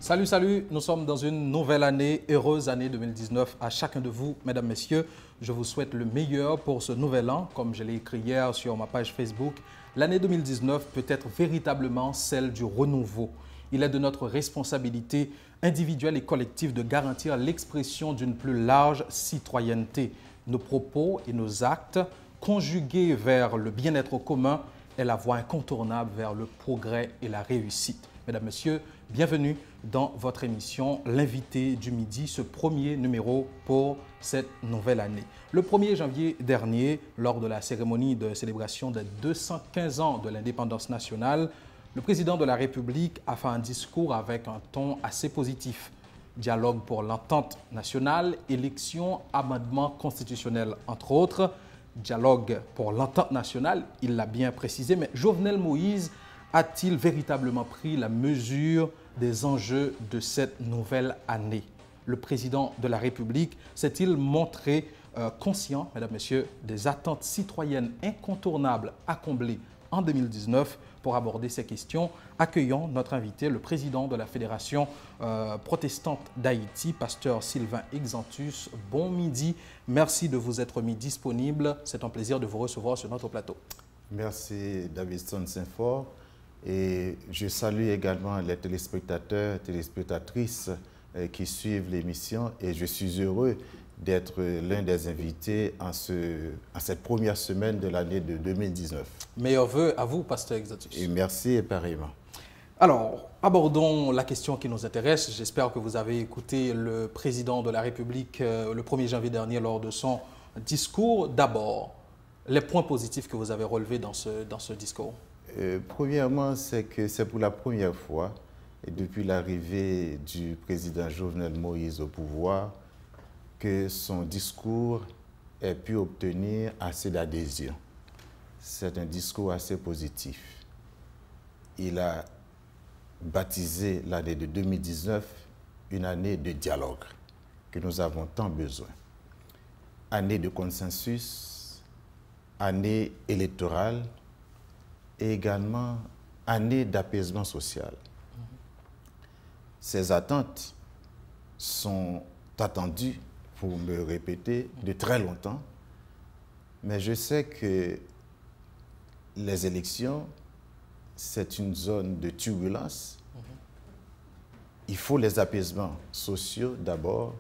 Salut, salut, nous sommes dans une nouvelle année, heureuse année 2019 à chacun de vous, mesdames, messieurs. Je vous souhaite le meilleur pour ce nouvel an, comme je l'ai écrit hier sur ma page Facebook. L'année 2019 peut être véritablement celle du renouveau. Il est de notre responsabilité individuelle et collective de garantir l'expression d'une plus large citoyenneté. Nos propos et nos actes, conjugués vers le bien-être commun, est la voie incontournable vers le progrès et la réussite. Mesdames, Messieurs, bienvenue dans votre émission L'invité du midi, ce premier numéro pour cette nouvelle année. Le 1er janvier dernier, lors de la cérémonie de célébration des 215 ans de l'indépendance nationale, le président de la République a fait un discours avec un ton assez positif. Dialogue pour l'entente nationale, élections, amendements constitutionnels, entre autres. Dialogue pour l'entente nationale, il l'a bien précisé, mais Jovenel Moïse a-t-il véritablement pris la mesure des enjeux de cette nouvelle année? Le président de la République s'est-il montré conscient, mesdames, messieurs, des attentes citoyennes incontournables à combler en 2019? Pour aborder ces questions, accueillons notre invité, le président de la Fédération protestante d'Haïti, pasteur Sylvain Exantus. Bon midi, merci de vous être mis disponible. C'est un plaisir de vous recevoir sur notre plateau. Merci Davidson Saint-Fort. Et je salue également les téléspectateurs, téléspectatrices qui suivent l'émission et je suis heureux d'être l'un des invités en cette première semaine de l'année de 2019. Meilleurs vœux à vous, pasteur Exantus. Et merci et pareillement. Alors, abordons la question qui nous intéresse. J'espère que vous avez écouté le président de la République le 1er janvier dernier lors de son discours. D'abord, les points positifs que vous avez relevés dans ce discours. Premièrement, c'est que c'est pour la première fois, et depuis l'arrivée du président Jovenel Moïse au pouvoir, que son discours ait pu obtenir assez d'adhésion. C'est un discours assez positif. Il a baptisé l'année de 2019 une année de dialogue que nous avons tant besoin. Année de consensus, année électorale, et également année d'apaisement social. Ces attentes sont attendues, pour me répéter, de très longtemps, mais je sais que les élections, c'est une zone de turbulence. Il faut les apaisements sociaux d'abord,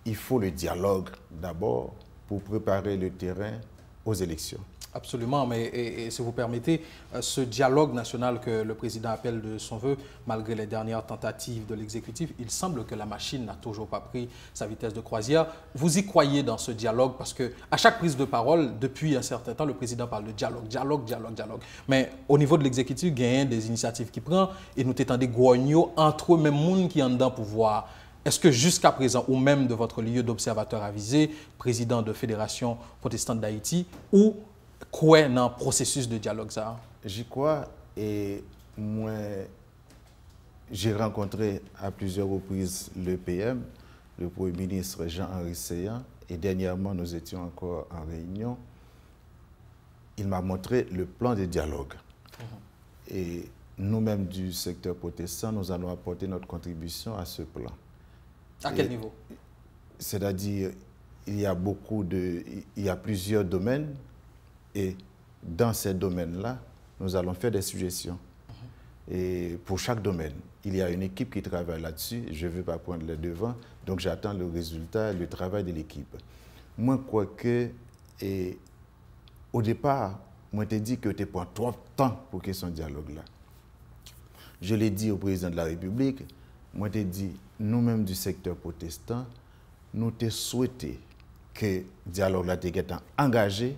il faut le dialogue d'abord pour préparer le terrain aux élections. Absolument, mais et si vous permettez, ce dialogue national que le président appelle de son vœu, malgré les dernières tentatives de l'exécutif, il semble que la machine n'a toujours pas pris sa vitesse de croisière. Vous y croyez dans ce dialogue? Parce qu'à chaque prise de parole, depuis un certain temps, le président parle de dialogue, dialogue, dialogue, dialogue. Mais au niveau de l'exécutif, il y a des initiatives qui prend et nous t'étendons des grognons entre eux, même monde qui en dedans pouvoir. Est-ce que jusqu'à présent, ou même de votre lieu d'observateur avisé, président de Fédération protestante d'Haïti, ou quoi dans le processus de dialogue ça? J'y crois et moi, j'ai rencontré à plusieurs reprises le PM, le Premier ministre Jean-Henri Séan, et dernièrement nous étions encore en réunion. Il m'a montré le plan de dialogue. Et nous-mêmes du secteur protestant, nous allons apporter notre contribution à ce plan. À quel niveau? C'est-à-dire, il y a plusieurs domaines. Et dans ces domaines-là, nous allons faire des suggestions. Et pour chaque domaine, il y a une équipe qui travaille là-dessus. Je ne veux pas prendre les devants, donc j'attends le résultat, le travail de l'équipe. Moi, quoique, au départ, moi, je t'ai dit que tu prends trop de temps pour que ce dialogue-là. Je l'ai dit au président de la République, moi, je t'ai dit, nous-mêmes du secteur protestant, nous te souhaitons que le dialogue-là soit engagé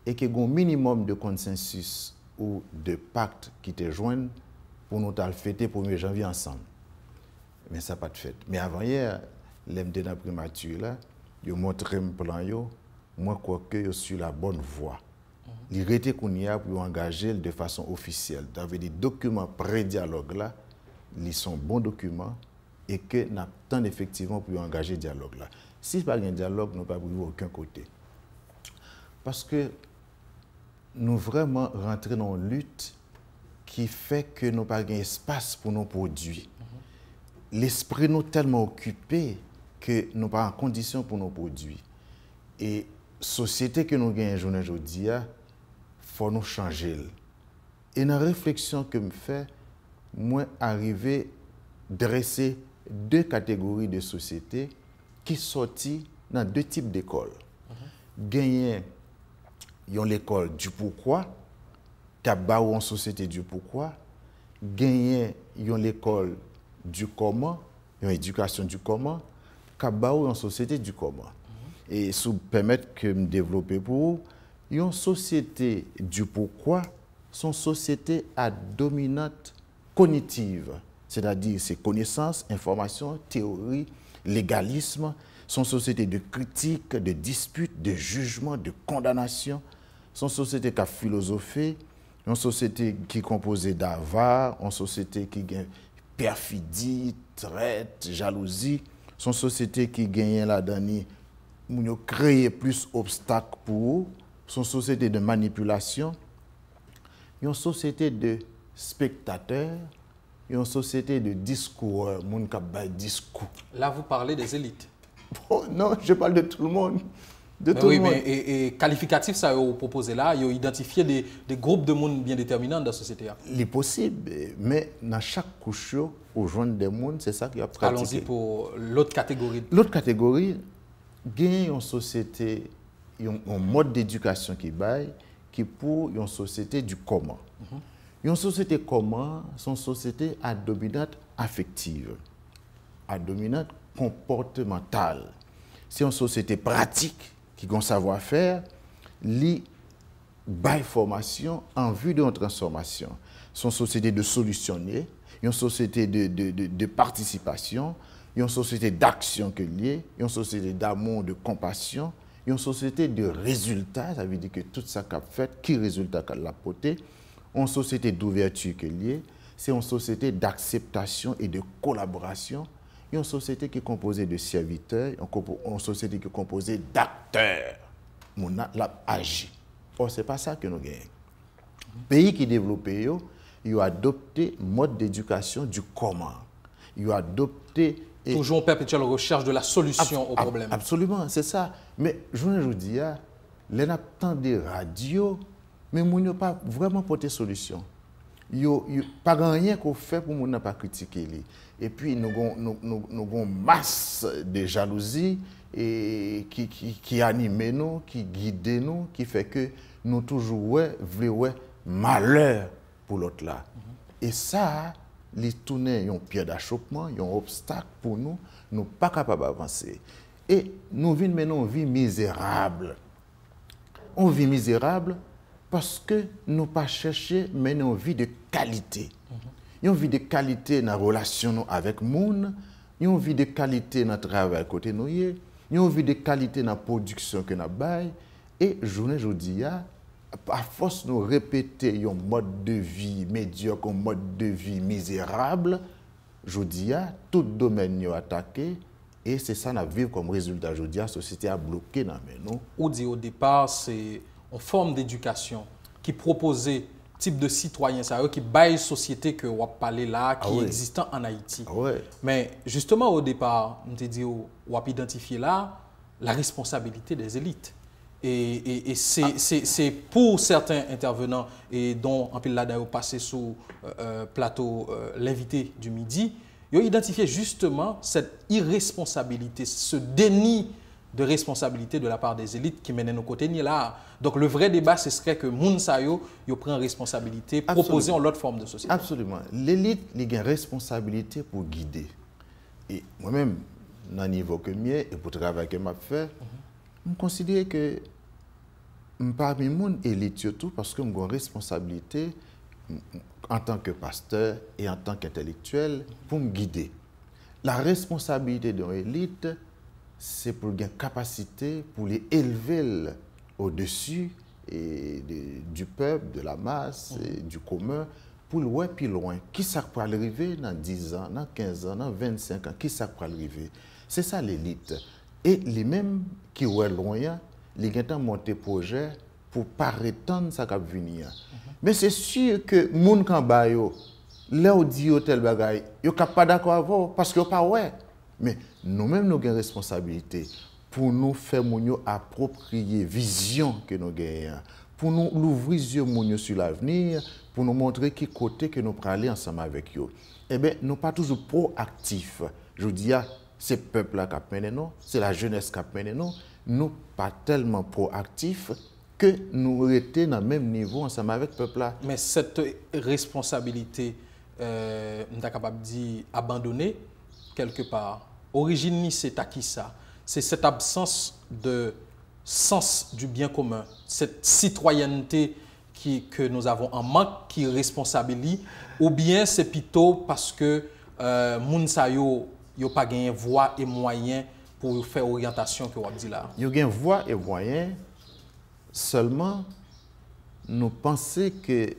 et qu'il y ait un minimum de consensus ou de pacte qui te joignent pour nous fêter le 1er janvier ensemble. Mais ça n'a pas de fait. Mais avant hier, l'MD dans la primature, là, je montré un plan, moi, je crois que je suis la bonne voie. Il était qu'on y a pour engager de façon officielle. Dans des documents pré-dialogue, là, ils sont bons documents et que nous attendons effectivement pour engager le dialogue. Là. Si ce n'est pas un dialogue, nous ne pouvons pas aucun côté. Parce que nous vraiment rentrons dans une lutte qui fait que nous n'avons pas d'espace pour nos produits. L'esprit nous tellement occupé que nous n'avons pas en condition pour nos produits. Et la société que nous gagnons aujourd'hui, il faut nous changer. Et dans la réflexion que je fais, moi, arrivé à dresser deux catégories de sociétés qui sortent dans deux types d'écoles. Gagner l'école du pourquoi, qui a en société du pourquoi. Gagner l'école du comment, une éducation du comment, qui a en société du comment. Et si vous permettez que je me développe pour vous, une société du pourquoi, sont sociétés à dominante cognitive, c'est-à-dire c'est connaissances, informations, théories, légalisme, sont sociétés de critique, de dispute, de jugement, de condamnation, sont sociétés qui a philosophé, une société qui est composée d'avare, une société qui a perfidie, traite, jalousie, sont sociétés qui gagnent là-dedans, nous créer plus d'obstacles pour eux, sont sociétés de manipulation, une société de spectateurs, une société de discours, moun k'ap bay discours. Là, vous parlez des élites. Bon, non, je parle de tout le monde. De mais tout oui, le monde. mais et qualificatif, ça vous proposez là, il y a identifié des groupes de monde bien déterminants dans la société. Il est possible, mais dans chaque couche, au joint des mondes, c'est ça qui a pratiqué. Allons-y pour l'autre catégorie. L'autre catégorie, gagne une société, un mode d'éducation qui baille, qui pour une société du comment. Une société comment, c'est une société à dominante affective, à dominante comportementale. C'est une société pratique qui a un savoir-faire, qui baille formation en vue de transformation. C'est une société de solutionner, une société de participation, une société d'action que liée, une société d'amour, de compassion, une société de résultats, ça veut dire que tout ça qu'a fait, qui résultat qu'elle a porté, une société d'ouverture que liée, c'est une société d'acceptation et de collaboration, une société qui est composée de serviteurs, une société qui est composée d'acteurs. On a agi. Or, ce n'est pas ça que nous gagnons. Pays qui développé, ils ont adopté le mode d'éducation du comment. Ils ont adopté... Toujours en perpétuelle recherche de la solution au problème. Absolument, c'est ça. Mais je vous dis, les tant de radios, mais nous n'avons pas vraiment porté solution. Il n'y a pas rien qu'on fait pour ne pas critiquer. Et puis, nous avons une masse de jalousie et qui anime nous, qui guide nous, qui fait que nous toujours voulons malheur pour l'autre là. Et ça, les tourner un pied d'achoppement, un obstacle pour nous, nous ne sommes pas capables d'avancer. Et nous vivons maintenant une vie misérable. On vit misérable parce que nous n'avons pas cherché mener une vie de qualité. Une vie de qualité dans la relation avec le monde, une vie de qualité dans le travail côté nous, une vie de qualité dans la production que nous avons. Et aujourd'hui, à force de nous répéter un mode de vie médiocre, un mode de vie misérable, aujourd'hui, tout domaine est attaqué. Et c'est ça qu'on vivre comme résultat. Aujourd'hui, la société a bloqué dans nous. On dit au départ, c'est une forme d'éducation qui proposait type de citoyen, c'est-à-dire qui baille société que on parlé là, qui est existant en Haïti. Mais justement au départ, on te dit on a identifié là la responsabilité des élites. Et c'est pour certains intervenants et dont en pile là d'ailleurs passé sous plateau l'invité du midi, ils ont identifié justement cette irresponsabilité, ce déni de responsabilité de la part des élites qui mènent nos côtés ni là. Donc le vrai débat, ce serait que Mounsayo prend responsabilité, proposer l'autre forme de société. Absolument. L'élite a une responsabilité pour guider. Et moi-même, dans le niveau que je et pour le travail que je fais, je considère que parmi mon élite surtout parce que j'ai une responsabilité en tant que pasteur et en tant qu'intellectuel pour me guider. La responsabilité d'une élite, c'est pour une capacité pour les élever au-dessus du peuple, de la masse, et du commun, pour le voir plus loin. Qui ça peut arriver dans 10 ans, dans 15 ans, dans 25 ans, qui ça peut arriver? C'est ça l'élite. Et les mêmes qui sont loin, les gens ont monté projet pour pas retendre ça cap venir. Mais c'est sûr que moun kan ba yo, là on dit tel bagay, yo cap pas d'accord avec parce que pas ouais. Mais nous-mêmes nous avons responsabilité pour nous faire moun yo approprier vision que nous gagnons, pour nous l'ouvrir yeux moun yo sur l'avenir, pour nous montrer qui côté que nous prenons aller ensemble avec eux. Eh bien, nous pas toujours proactifs. Je dis, c'est le peuple qui a mené nous, c'est la jeunesse qui a mené nous. Nous pas tellement proactifs que nous étions dans le même niveau ensemble avec le peuple. Mais cette responsabilité, nous sommes capables de dire abandonner quelque part. Origine, c'est à qui ça? C'est cette absence de sens du bien commun, cette citoyenneté que nous avons en manque, qui responsabilise, ou bien c'est plutôt parce que moun sa yo pas gagné voix et moyens pour faire orientation que vous dit là. Yo gen voix et moyens, seulement nous pensons que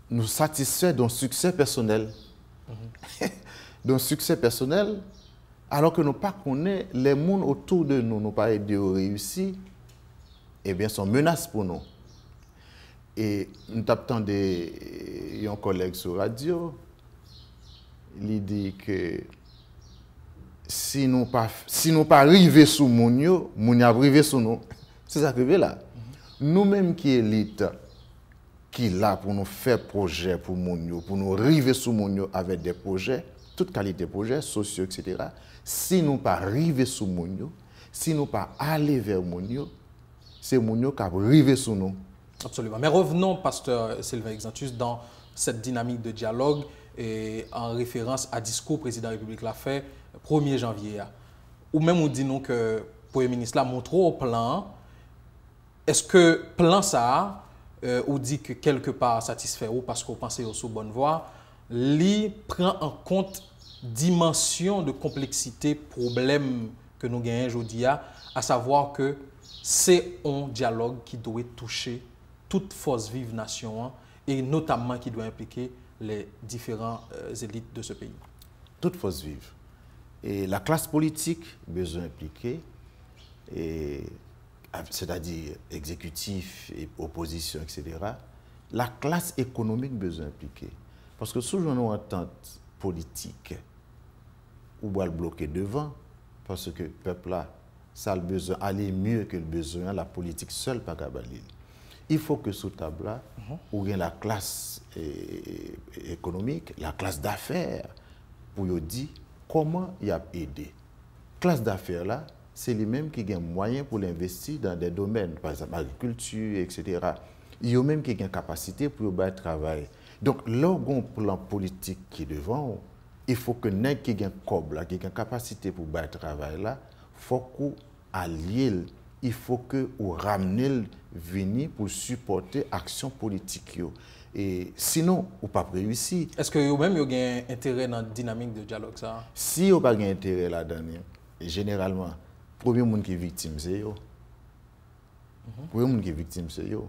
nous satisfaisons d'un succès personnel. D'un succès personnel, alors que nous pas connaissons les gens autour de nous, nous pas aider à réussir, eh bien, sont menaces pour nous. Et nous avons un collègue sur la radio, il dit que si nous pas arrivons sous Mounio, Mounio arrivé sous nous. C'est ça qui est là. Nous-mêmes qui élite, qui est là pour nous faire projet pour Mounio, pour nous arriver sous Mounio avec des projets, toute qualité de projets, sociaux, etc. Si nous pas arriver sous Mounio, si nous pas aller vers Mounio, c'est Mounio qui arrive sous nous. Absolument. Mais revenons, pasteur Sylvain Exantus, dans cette dynamique de dialogue et en référence à discours président de la République l'a fait 1er janvier. Ou même on dit nous que le Premier ministre l'a montré au plan. Est-ce que plan ça, ou dit que quelque part satisfait ou parce qu'on pense au sous bonne voie, lui prend en compte dimension de complexité, problème que nous gagnons aujourd'hui, à savoir que c'est un dialogue qui doit toucher toute force vive nation et notamment qui doit impliquer les différentes élites de ce pays. Toute force vive. Et la classe politique besoin impliquer, c'est-à-dire exécutif et opposition, etc. La classe économique besoin impliquer. Parce que souvent nous entente politique, ou va le bloquer devant, parce que le peuple là, ça a le besoin aller mieux que le besoin, la politique seule pas capable. Il faut que sous table là, où il y a la classe économique, la classe d'affaires, pour y dire comment il a aidé. Classe d'affaires là, c'est lui-même qui a moyen pour l'investir dans des domaines, par exemple l'agriculture, etc. Il y a même qui a une capacité pour y travailler. Donc, là où un plan politique qui est devant, il faut que n'ait qui a un cob là, qui a une capacité pour y travailler là, faut qu'on allie, il faut que vous ramenez venir pour supporter l'action politique. Et sinon, vous n'avez pas réussi. Est-ce que vous-même vous avez un intérêt dans la dynamique de dialogue ça? Si vous n'avez pas intérêt là-dedans, généralement, le premier monde qui est victime, c'est vous. Le premier monde qui est victime, c'est vous.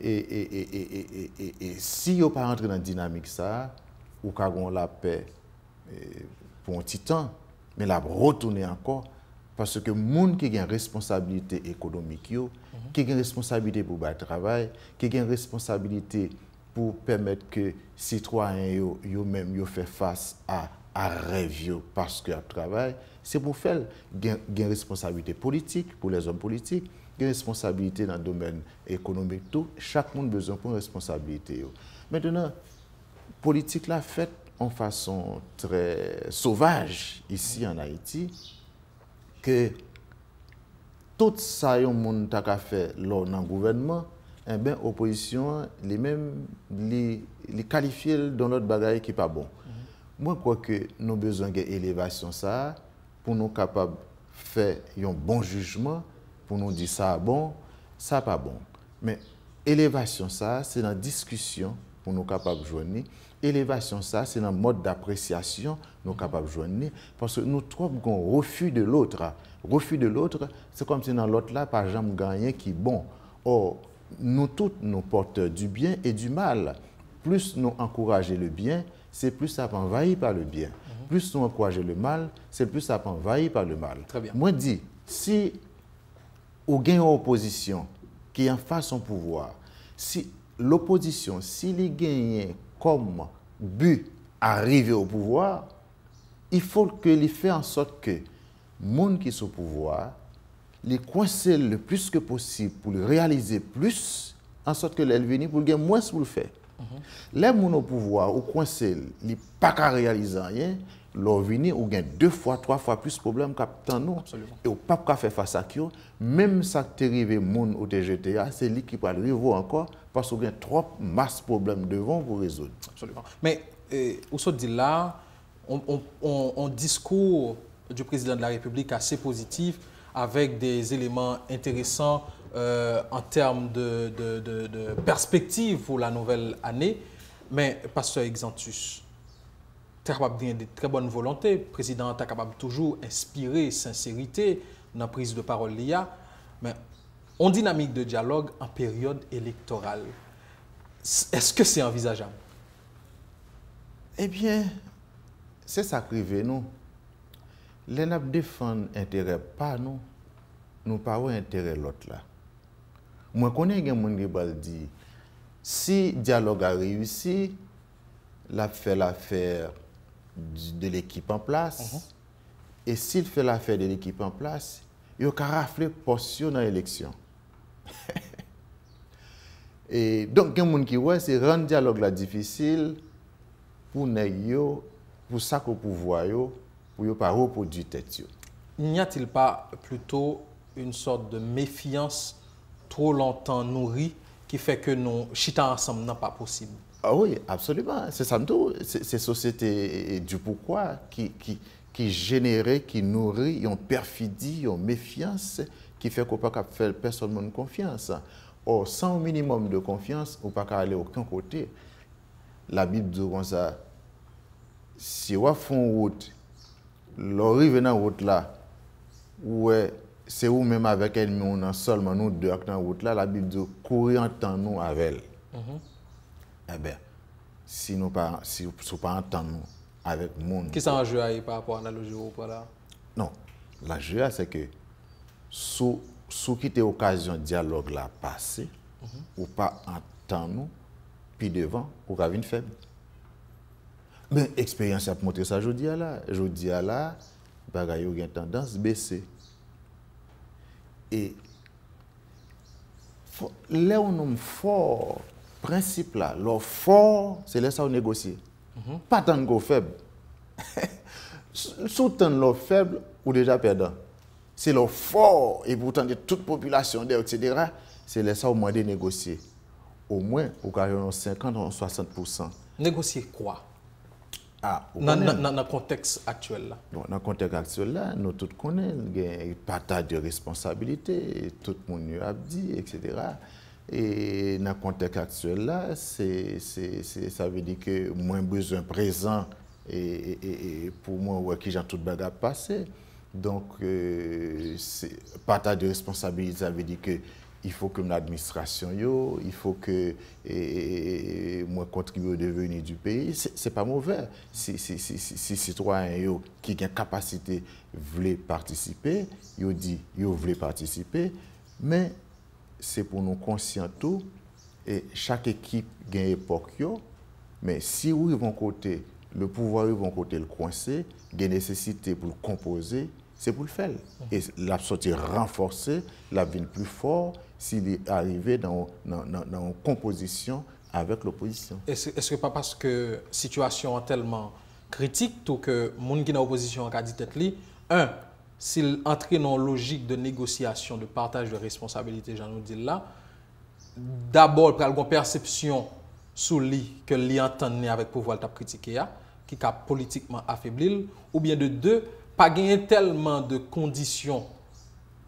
Et si vous n'avez pas rentré dans la dynamique ça, vous avez la paix pour un petit temps, mais la retourner encore. Parce que les gens qui ont une responsabilité économique, qui ont une responsabilité pour le travail, qui ont une responsabilité pour permettre que les citoyens eux-mêmes fassent face à rêve parce qu'ils travaillent, c'est pour faire une responsabilité politique pour les hommes politiques, une responsabilité dans le domaine économique. Tout. Chaque monde a besoin d'une responsabilité. Maintenant, la politique l'a faite en façon très sauvage ici en Haïti, que tout ça, les gens qui ont fait dans le gouvernement, eh bien, l'opposition, les qualifient dans notre bagaille qui n'est pas bon. Moi, je crois que nous avons besoin d'une élévation ça, pour nous capables de faire un bon jugement, pour nous dire ça bon, ça pas bon. Mais élévation ça, c'est dans la discussion pour nous capables de joindre. Élévation ça, c'est dans le mode d'appréciation nous capables de joindre. Parce que nous trouvons un refus de l'autre. Refus de l'autre, c'est comme si dans l'autre là, par exemple, gagner qui est bon. Or, nous tous, nous porteurs du bien et du mal. Plus nous encourageons le bien, c'est plus ça envahi par le bien. Plus nous encourageons le mal, c'est plus ça envahi par le mal. Très bien. Moi, je dis, si vous avez une opposition qui qui est en face au pouvoir, si l'opposition, s'il gagne comme but arriver au pouvoir, il faut qu'il fasse en sorte que les gens qui sont au pouvoir, les coincer le plus que possible pour le réaliser plus, en sorte que l'elle vienne pour gagner moins pour le faire. Les gens au pouvoir, ou coincer, ils pas qu'à réaliser rien, leur venir ou gagne 2 fois, 3 fois plus de problèmes qu'à nous. Et au pas qu'à faire face à qui, même ça qui est arrivé moun au TGTA, c'est lui qui peut arriver encore parce qu'il y a trop masse de problèmes devant pour résoudre. Absolument. Mais, où se dit là, on discours du président de la République assez positif, avec des éléments intéressants en termes de perspective pour la nouvelle année. Mais, pasteur Exantus, tu es capable de très bonne volonté. Le président est capable toujours d'inspirer sincérité dans la prise de parole. Mais on dynamique de dialogue en période électorale. Est-ce que c'est envisageable? Eh bien, c'est ça qui arrive, nous. Les gens défendent l'intérêt pas nous, nous pas intérêt l'autre là. Moi, je connais des gens qui disent, si le dialogue a réussi, il fait l'affaire de l'équipe en place, et s'il fait l'affaire de l'équipe en place, il a raflé portion dans l'élection. Et donc, il y a des gens qui disent, c'est rendre le dialogue là difficile pour ça qu'au pouvoir, pour ne pas reproduire tête. N'y a-t-il pas plutôt une sorte de méfiance trop longtemps nourrie qui fait que nos chita ensemble n'est pas possible? Ah oui, absolument. C'est ça, c'est société du pourquoi qui génère, qui nourrit une perfidie, une méfiance qui fait qu'on ne peut pas faire personne de confiance. Or, sans un minimum de confiance, on ne peut pas aller aucun côté. La Bible dit comme ça, si on fait une route, l'arrivée dans la route là, ouais, c'est où même avec elle, mais on a seulement nous deux dans la route là, la Bible dit courir en temps nous avec elle. Eh bien, si nous pas entendre nous avec le monde. Qui s'en joue par rapport à l'analogie ou pas là? Non, la joie c'est que sous qui était occasion de dialogue là passé, ou pas entendre nous, puis devant, ou qu'à une faible. Mais l'expérience a montré ça aujourd'hui là. Aujourd'hui là, bagaille a une tendance baisser. Et là où nous fort principe là, le fort, c'est là ça on négocie. Pas tant que faible. Sous tant le faible ou déjà perdant. C'est le fort et pourtant de toute population etc. C'est là ça au moins de négocier. Au moins au cas 50 ou 60%. Négocier quoi? Dans le contexte actuel là. Bon, dans le contexte actuel là, nous tous connaissons le partage de responsabilité, tout le monde a dit, etc. Et dans le contexte actuel là, ça veut dire que moins besoin présent et pour moi, qui j'ai tout bagarre passé. Donc, partage de responsabilité, ça veut dire que il faut que l'administration, il faut que moi contribue au devenir du pays. C'est pas mauvais. Si citoyens qui ont capacité veulent participer, ils disent qu'ils veulent participer, mais c'est pour nous conscients tout. Et chaque équipe a une époque, mais si ils vont côté le pouvoir, ils vont côté le coincer, il y a nécessité pour le composer, c'est pour le faire. Et la sortie renforcée, la vie plus fort, s'il est arrivé dans une composition avec l'opposition. Est-ce que pas parce que la situation est tellement critique, tout que les gens qui sont dans l'opposition ont dit tête li, s'il entre dans une logique de négociation, de partage de responsabilité, j'en ai dit là, d'abord, il y a une perception sous lui que lui entend avec le pouvoir de critiquer, qui a politiquement affaibli, ou bien de deux, pas gagner tellement de conditions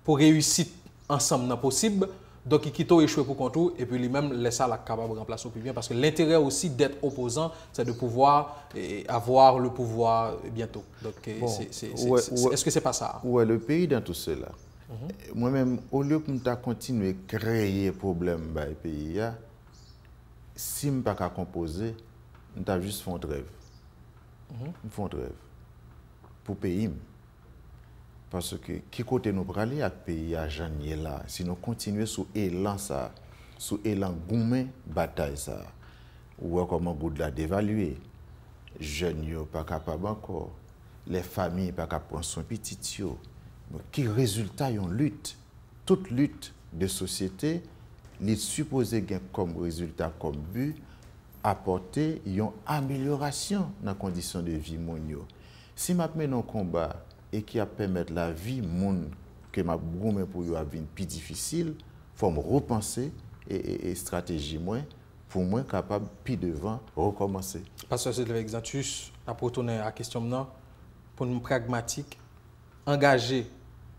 pour réussir ensemble non possible, donc il quitte échouer pour contour et puis lui-même laisse ça la capable de remplacer au plus bien parce que l'intérêt aussi d'être opposant, c'est de pouvoir avoir le pouvoir bientôt. Donc est-ce que c'est pas ça? Ouais, le pays dans tout cela. Moi-même, au lieu de continuer à créer problème dans le pays, si je ne peux pas composer, je vais juste faire un rêve. Je fais un rêve pour le pays. Parce que qui côté nous parler avec pays à Janier là, si nous continuons sous élan ça, sous élan gourmet bataille ça, ou comment goût la dévaluer, jeunes yo pas capable encore, les familles pas capable prendre son petit yo, qui résultat yon lutte, toute lutte de société, les supposé gain comme résultat comme but apporter une amélioration dans les conditions de vie monio. Si m'a mené un combat et qui a permettre la vie monde que m'a goumé pour yo vie plus difficile, faut me repenser et stratégie moins pour moi capable puis devant recommencer. Parce que c'est l'exactus à retourner à la question maintenant pour nous pragmatique engager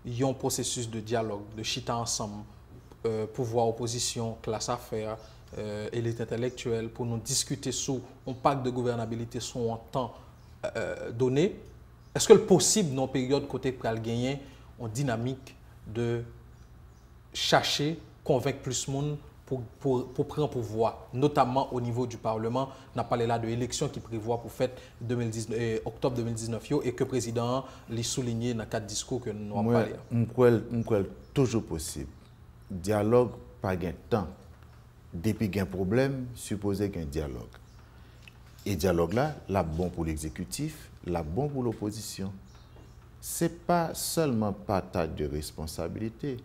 un processus de dialogue, de chita ensemble, pouvoir opposition, classe affaires, élite intellectuelle pour nous discuter sur un pacte de gouvernabilité sur un temps donné. Est-ce que le possible dans une période côté pour gagner une dynamique de chercher, convaincre plus de monde pour prendre pouvoir, notamment au niveau du Parlement? On a parlé là de l'élection qui prévoit pour fête octobre 2019 et que le président l'a souligné dans 4 discours que nous avons parlé. Je crois toujours possible. Dialogue, pas de temps. Depuis qu'il y a un problème, supposé qu'il y a un dialogue. Et dialogue là, la bon pour l'exécutif, la bon pour l'opposition. Ce n'est pas seulement partage de responsabilité,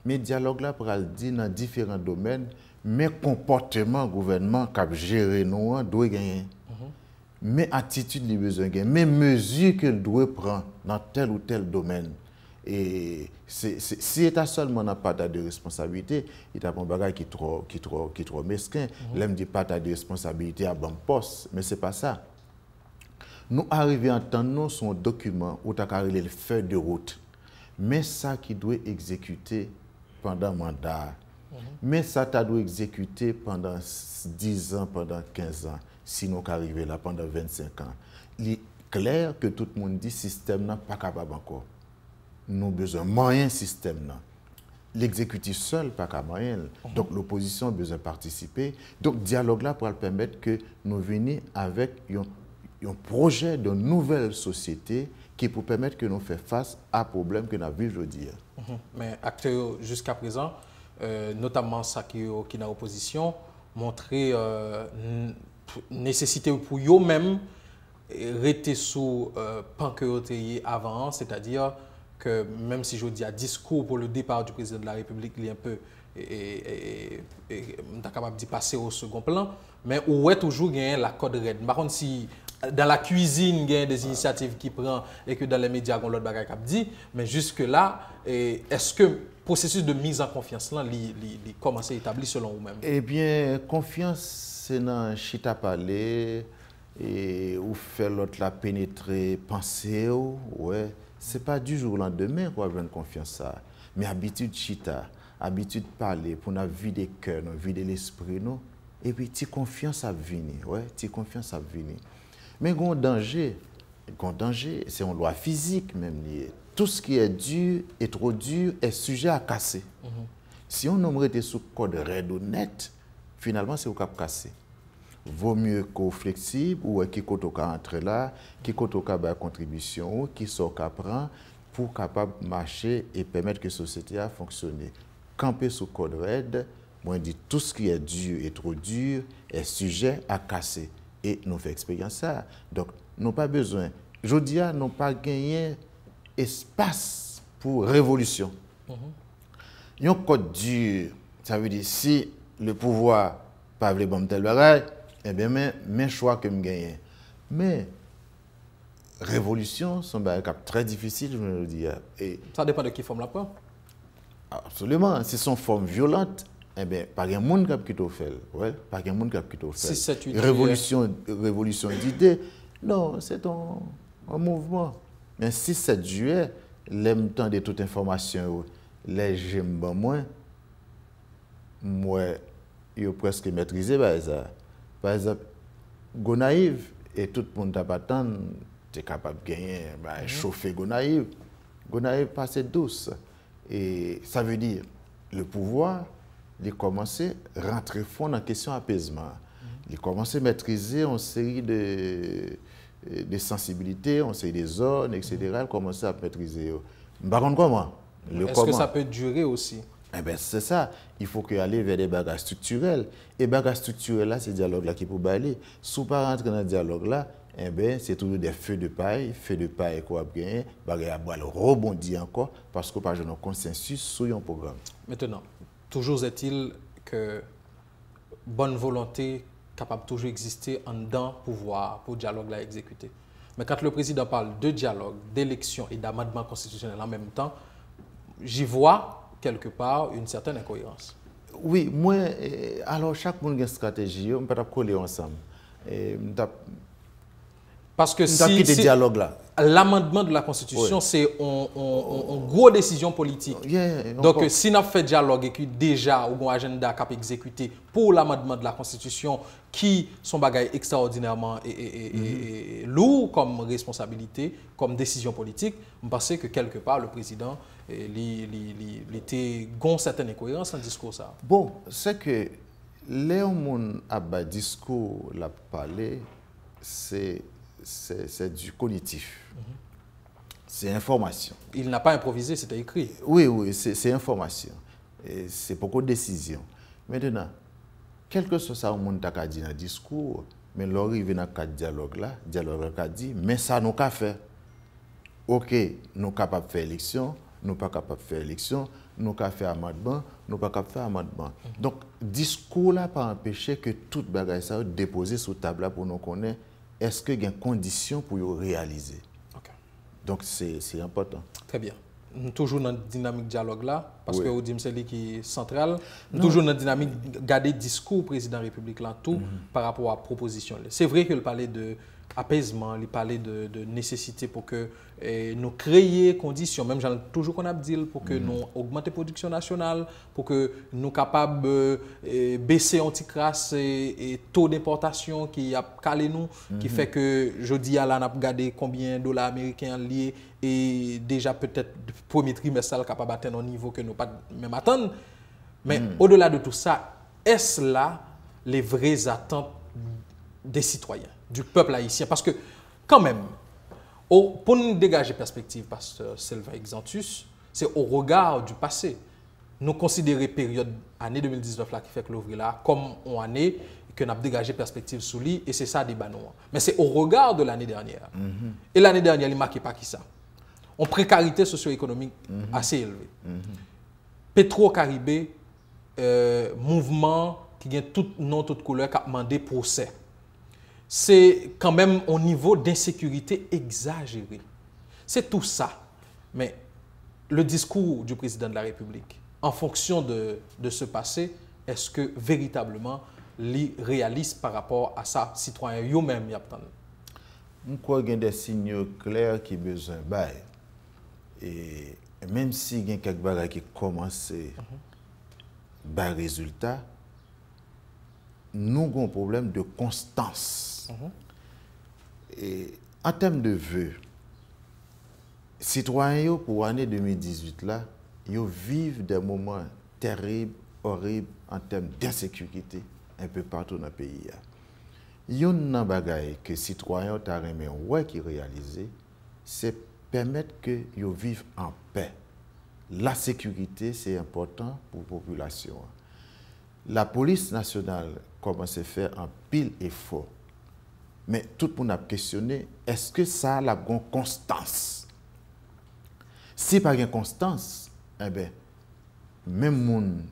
mais dialogue là pour le dire dans différents domaines, mais comportement gouvernement qui a géré nous doit gagner. Mais attitude les besoin gagner, mais mesures qu'il doit prendre dans tel ou tel domaine. Et si l'État seulement n'a pas de responsabilité, il y a un bagage qui est trop mesquin. L'aime dit pas de responsabilité à bon poste, mais ce n'est pas ça. Nous arrivons à entendre son document où tu as le feuille de route. Mais ça qui doit exécuter pendant le mandat. Mais ça tu doit exécuter pendant 10 ans, pendant 15 ans, sinon qu'arriver là pendant 25 ans. Il est clair que tout le monde dit que le système n'est pas capable encore. Nous avons besoin de moyens système. L'exécutif seul, pas qu'à moyen. Donc l'opposition a besoin de participer. Donc le dialogue là pour permettre que nous venions avec un projet de nouvelle société qui peut permettre que nous fassions face à problèmes que nous vivons aujourd'hui. Mais acteurs jusqu'à présent, notamment ça qui est dans l'opposition, montrer nécessité pour eux-mêmes rester sous panqueroté avant, c'est-à-dire que même si je dis à discours pour le départ du président de la République, il est un peu capable d'y passer au second plan, mais où est toujours la code red. Par contre, si dans la cuisine, il y a des initiatives qui prennent et que dans les médias, on l'autre bagaille qui dit, mais jusque-là, est-ce que le processus de mise en confiance là, commence à établir selon vous-même? Eh bien, confiance, c'est dans chita parler et ou faire l'autre la pénétrer, penser, ouais. Ce n'est pas du jour au lendemain qu'on va avoir confiance ça. Mais habitude chita, habitude parler pour nous vider le cœur, nous vider l'esprit, nous. Et puis, tu confiance à venir, ouais, tu confiance à venir. Mais il y a un danger, c'est une loi physique même liée. Tout ce qui est dur et trop dur est sujet à casser. Si on nommerait sous code raide ou net, finalement, c'est au cap cassé. Vaut mieux qu'au flexible ou qui côté entrer là, qui côté ba contribution, qui sort prend pour capable marcher et permettre que la société a fonctionner. Camper sous code raide, moi dit tout ce qui est dur et trop dur est sujet à casser. Et nous faisons expérience ça. Donc, nous n'avons pas besoin. Je dis, nous n'avons pas gagné espace pour révolution. Il y a un code dur. Ça veut dire, si le pouvoir pas veut bon tel bagage, eh bien, mes choix que je gagne. Mais, révolution, c'est un très difficile, je veux dire. Et ça dépend de qui forme la prend. Absolument. Si c'est une forme violente, eh bien, pas un monde qui a fait. Ouais, pas un monde qui a fait. Révolution d'idées, non, c'est un mouvement. Mais si 7 juillet, l'aime temps de toute information, les j'aime moins, moi, je presque maîtrisé par ça. Par exemple, Gonaïve, et tout le monde t'attend, tu es capable de gagner, chauffer Gonaïve. Gonaïve passe douce. Et ça veut dire, le pouvoir, il commence à rentrer fond dans la question apaisement. Il commence à maîtriser une série de sensibilités, une série de zones, etc. Il commence à maîtriser. Par contre, comment? Est-ce que ça peut durer aussi? Eh bien, c'est ça. Il faut que aller vers des bagages structurels. Et bagages structurels, là, c'est le dialogue là qui peut aller. Si on pas rentrer dans le dialogue là, eh bien, c'est toujours des feux de paille qu'on a gagné, bagages à rebondir encore, parce qu'on n'a pas un consensus sur un programme. Maintenant, toujours est-il que bonne volonté capable toujours exister en dedans pouvoir pour dialogue là exécuter. Mais quand le président parle de dialogue, d'élection et d'amendement constitutionnel en même temps, j'y vois quelque part une certaine incohérence. Oui, moi, alors chaque monde a une stratégie, on peut coller ensemble. Parce que dialogue là. L'amendement de la Constitution, c'est une grosse décision politique. Donc, si on fait dialogue et que déjà, on a un agenda qui est exécuté pour l'amendement de la Constitution, qui sont bagailles extraordinairement lourds comme responsabilité, comme décision politique, je pense que quelque part, le président était gon certaine incohérence dans le discours. Ça. Bon, c'est que Léon a discours l'a parlé, c'est du cognitif. C'est information. Il n'a pas improvisé, c'était écrit. Oui, c'est information. C'est beaucoup de décision. Maintenant, quel que soit ça, on a dit dans le discours, mais l'arrivée dans le dialogue là, dialogue a dit, mais ça nous a fait. Ok, nous sommes capables de faire élection, nous ne sommes pas capables de faire élection, nous sommes capables de faire amendement, nous ne sommes pas capables de faire amendement. Donc, discours là pas empêcher que toute bagaille ça déposée sur table là pour nous connaître. Est-ce qu'il y a des conditions pour le réaliser? Okay. Donc, c'est important. Très bien. Toujours dans la dynamique dialogue là, parce que vous dites que c'est lui qui est central. Toujours dans la dynamique garder discours président de la République là, tout par rapport à la proposition. C'est vrai qu'il parlait de apaisement, il parlait de nécessité pour que nous créions conditions, même toujours qu'on a dit, pour que nous augmenter la production nationale, pour que nous soyons capables de baisser anti-crasse et taux d'importation qui a calé nous, qui fait que jeudi à là, on a regardé combien de dollars américains liés et déjà peut-être le premier trimestre capable d'atteindre un niveau que nous pas même attendre. Mais au-delà de tout ça, est-ce là les vraies attentes des citoyens, du peuple haïtien? Parce que quand même, pour nous dégager perspective, pasteur Sylvain Exantus, c'est au regard du passé. Nous considérons période année 2019 là qui fait que l'ouvrir là comme une année que nous avons dégagé perspective sous lui et c'est ça le débat. Mais c'est au regard de l'année dernière. Et l'année dernière, il ne marquait pas qui ça. Une précarité socio-économique assez élevée. Petro-Caribé, mouvement qui a tout nom, toute couleur, qui a demandé procès. C'est quand même un niveau d'insécurité exagéré. C'est tout ça. Mais le discours du président de la République, en fonction de ce passé, est-ce que véritablement, il réalise par rapport à ça, citoyens eux-mêmes, je crois qu'il y a des signaux clairs qui ont besoin de et même s'il y a quelques bagages qui commencent à résultat, nous avons un problème de constance. Et en termes de vœux, citoyens pour l'année 2018, là, ils vivent des moments terribles, horribles en termes d'insécurité un peu partout dans le pays. Il y a un bagage que les citoyens ont qui réalisé, c'est permettre qu'ils vivent en paix. La sécurité, c'est important pour la population. La police nationale commence à faire un pile effort. Mais tout le monde a questionné, est-ce que ça a la bonne constance? Si pas de constance, eh bien, même les gens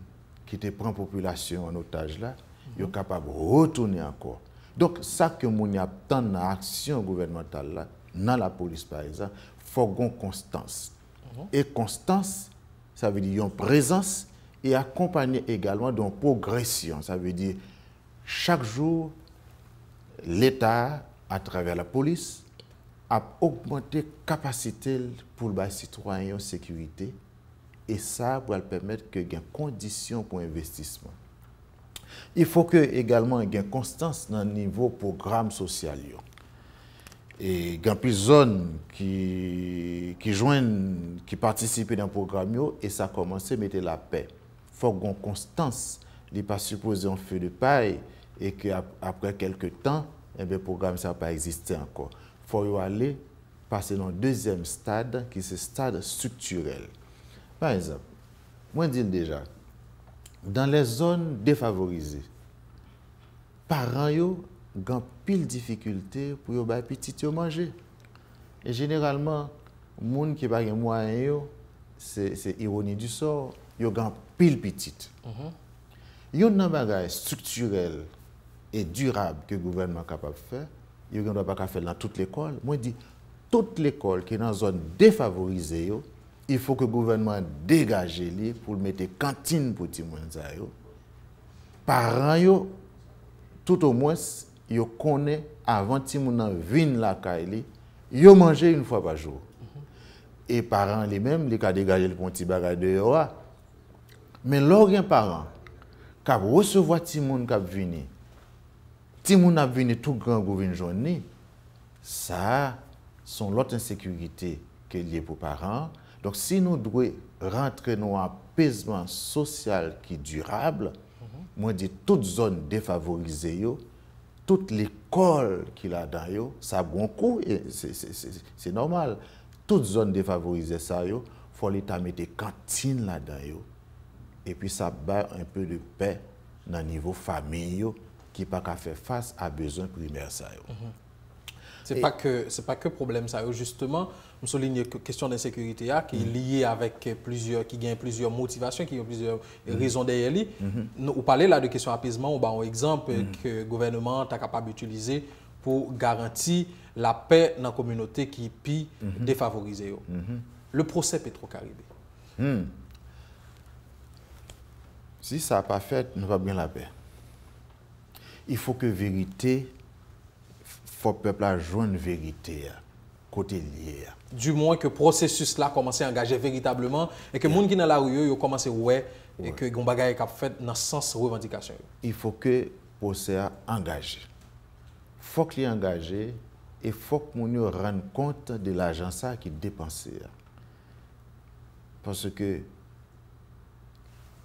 qui te prend la population en otage là, ils sont capables de retourner encore. Donc, ça que nous avons dans l'action gouvernementale, là, dans la police par exemple, il faut une constance. Et constance, ça veut dire une présence et accompagné également d'une progression. Ça veut dire chaque jour, l'État, à travers la police, a augmenté la capacité pour les citoyens en sécurité et ça va permettre qu'il y ait des conditions pour l'investissement. Il faut que également il y ait une constance dans le niveau programme social. Et il y a plusieurs zones qui participent dans le programme et ça commence à mettre la paix. Il faut qu'il y ait une constance. Il n'est pas supposé un feu de paille et qu'après quelques temps, le programme ne va pas exister encore. Il faut y aller passer dans le deuxième stade, qui est ce stade structurel. Par exemple, moi, je dis déjà, dans les zones défavorisées, parents ont pile difficulté pour les petits manger. Et généralement, les gens qui n'ont pas de moyens, c'est ironie du sort, ils ont pile petite. Il y a un bagage structurel et durable que le gouvernement est capable de faire. Il ne doit pas faire dans toute l'école. Moi, je dis, toute l'école qui est dans une zone défavorisée, il faut que le gouvernement dégage les pour mettre cantine pour les gens. Parents, tout au moins, ils connaissent avant que les gens viennent la caille, ils mangent une fois par jour. Et les parents les-mêmes, ils ont dégagé le petit bagage de eux. Mais lorsqu'un parent qui recevoir les gens qui viennent, les gens qui viennent tout grand pour une journée, ça, sont l'autre insécurité qui est liée pour les parents. Donc, si nous devons rentrer dans un apaisement social qui est durable, moi, je dis toute zone défavorisée, toute l'école qu'il a dans yo, ça a bon coup, c'est normal. Toute zone défavorisée, il faut l'État mettre des cantines là-dedans. Et puis, ça bat un peu de paix dans le niveau famille qui n'a pas qu'à faire face à besoins primaires. Ce n'est pas que problème, ça. Justement, je souligne une question d'insécurité qui est liée avec qui gagne plusieurs motivations, qui ont plusieurs raisons derrière lui. Vous parlez là de question d'apaisement, on a un exemple que le gouvernement est capable d'utiliser pour garantir la paix dans la communauté qui est plus défavorisée. Le procès Petro-Caribé. Si ça n'a pas fait, nous va bien la paix. Il faut que vérité, faut que le peuple a joué une vérité côté lié. Du moins que le processus là commence à engager véritablement et que les gens qui sont dans la rue ont commencé à et que les choses sont faites dans le sens de revendication. Il faut que le procès soit engagé. Il faut qu'il soit engagé et il faut que les gens rendent compte de l'argent qui est dépensé. Parce que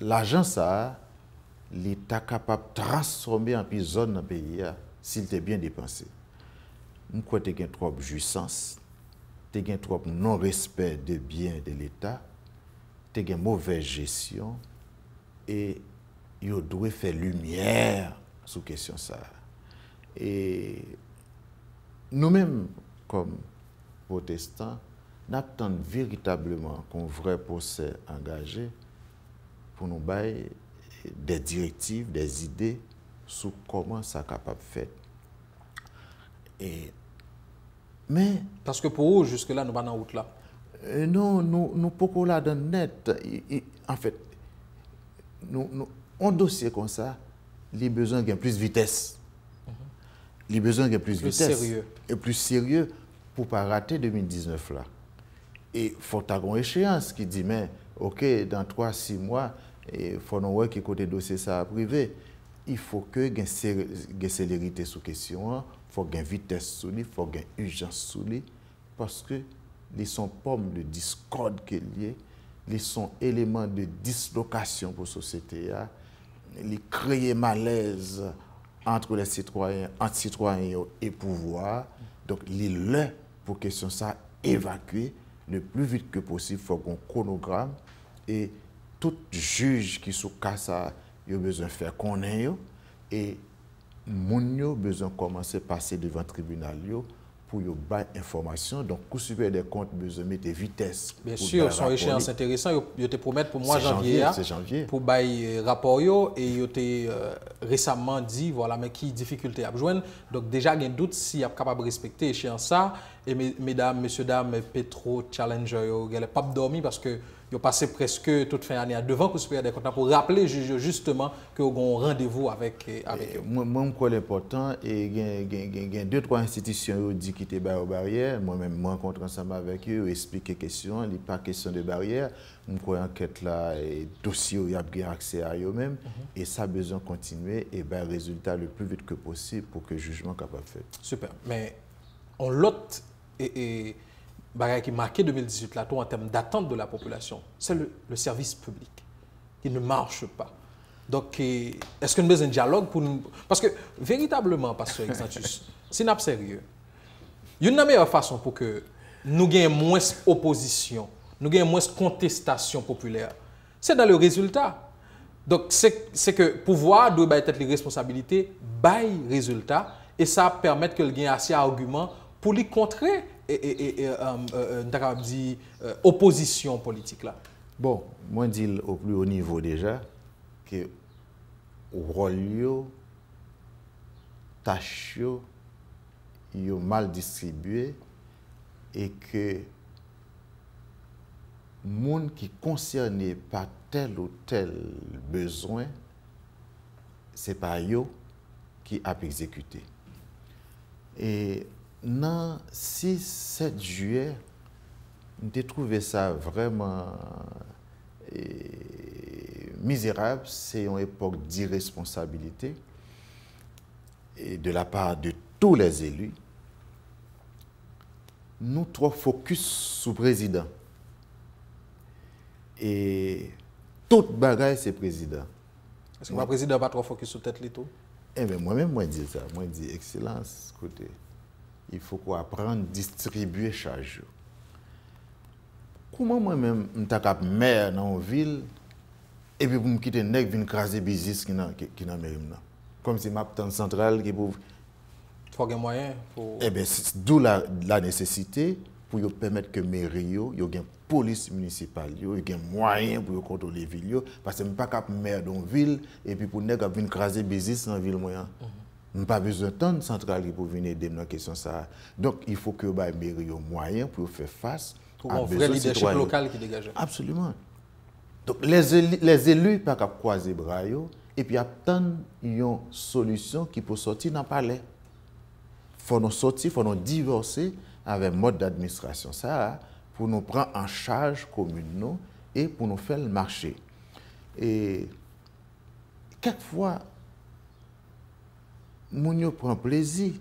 l'argent, l'État est capable de transformer en une zone dans le pays s'il est bien dépensé. Je crois que tu as trop de jouissance, tu as trop de non-respect des biens de l'État, tu as une mauvaise gestion et il doit faire lumière sur la question. Et nous-mêmes, comme protestants, nous attendons véritablement qu'un vrai procès engagé pour nous donner des directives, des idées sur comment ça est capable de faire. Mais, parce que pour eux, jusque-là, nous sommes dans la route là. Non, nous pouvons là dans net. En fait, un dossier comme ça, il a besoin de plus de vitesse. Il a besoin de plus de vitesse. Sérieux. Et plus sérieux pour ne pas rater 2019 là. Et il faut avoir une échéance qui dit, mais OK, dans 3-6 mois, il faut nous voir qui côté dossier ça privé. Il faut que il y ait une célérité sur la question. Il faut qu'il y ait une vitesse sur lui, il faut qu'il y ait une urgence sur lui, parce que les sont pommes de discorde qu'il y a, les sont éléments de dislocation pour la société, les créer malaise entre les citoyens, entre citoyens et pouvoir. Donc, il est pour question ça évacuer le plus vite que possible. Il faut qu'on chronogramme et tout juge qui sous cas ça, il a besoin de faire connaître et moun yo besoin commencer passer devant le tribunal pour yo bailler information. Donc coup supérieur des comptes besoin mettre vitesse. Bien sûr, son échéance intéressant, yo te promettre pour mois janvier pour bailler rapport yo et yo te récemment dit voilà mais qui difficulté à joindre. Donc déjà il y a un doute si est capable de respecter échéance ça et mesdames, messieurs, dames, Petro Challenger yo pas dormi parce que ils ont passé presque toute fin d'année devant le supérieur des comptes pour rappeler justement que vous avez un rendez-vous avec eux. Moi, je crois l'important, et il y a 2-3 institutions qui ont quitté les barrières. Moi-même, je rencontre ensemble avec eux, explique les questions, il n'y a pas question de barrière. Je crois l'enquête là, et dossier, il y a bien accès à eux-mêmes. Et ça a besoin de continuer et le résultat le plus vite que possible pour que le jugement soit capable de faire. Super. Mais on l'autre qui marqué 2018 là, en termes d'attente de la population, c'est le service public qui ne marche pas. Donc, est-ce que nous avons besoin de dialogue pour nous... Parce que, véritablement, Pasteur Exantus, si nous sommes sérieux, il y a une meilleure façon pour que nous avons moins d'opposition, nous avons moins de contestation populaire. C'est dans le résultat. Donc, c'est que le pouvoir doit être les responsabilités, bail résultat, et ça permet que le gain assez d'arguments pour lui contrer opposition politique là. Bon, moi je dis au plus haut niveau déjà que le rôle, tâches, sont mal distribués et que les gens qui sont concernés par tel ou tel besoin, ce n'est pas eux qui ont exécuté. Et dans 6-7 juillet, j'ai trouvé ça vraiment misérable. C'est une époque d'irresponsabilité et de la part de tous les élus. Nous trop focus sur le président. Et toute bagaille, c'est le président. Est-ce que le président n'a pas trop focus sur tête tout? Eh bien, moi-même, moi, je dis ça. Moi, je dis, excellence, écoutez, il faut qu'on apprenne à distribuer chaque jour. Comment moi-même, je suis maire dans une ville, et puis pour me quitter, je vais craser business qui est dans la mairie. Comme si ma petite centrale qui pour... Il faut des moyens. Eh bien, c'est d'où la nécessité pour permettre que les mairies, il y ait une police municipale, il y ait des moyens pour contrôler les villes. Parce que je ne suis pas maire dans une ville, et puis pour venir craser business dans la ville. Je n'ai pas besoin de tant de centrales pour venir aider dans la question. Donc, il faut que les mairies aient des moyens pour faire face pour un vrai leadership local qui dégage. Absolument. Donc, les élus ne peuvent pas croiser les bras, et puis attendre une solution qui peut sortir dans le palais. Il faut nous sortir, il faut nous divorcer avec le mode d'administration. Ça, pour nous prendre en charge commune et pour nous faire le marché. Et quelquefois, nous prenons plaisir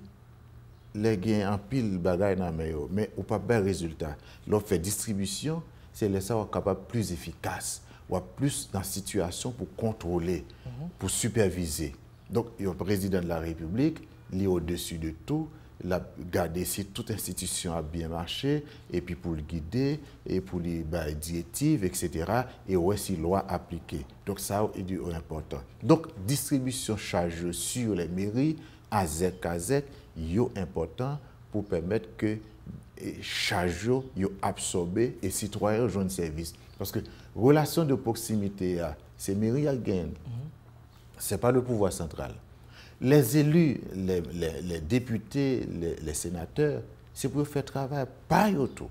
les gains en pile bagaille dans meilleur, mais on pas de résultat. L'offre de distribution, c'est les savoir capable plus efficace, ou plus dans la situation pour contrôler, pour superviser. Donc, le président de la République, il est au-dessus de tout, il a gardé si toute institution a bien marché, et puis pour le guider, et pour les directives, etc., et aussi loi appliquée. Donc, ça est important. Donc, distribution charge sur les mairies, à Z, est important pour permettre que charge soit absorbé et citoyens rejoignent service. Parce que relation de proximité, c'est mairie à gain. Ce n'est pas le pouvoir central. Les élus, les députés, les sénateurs, c'est pour faire travail, pas autour.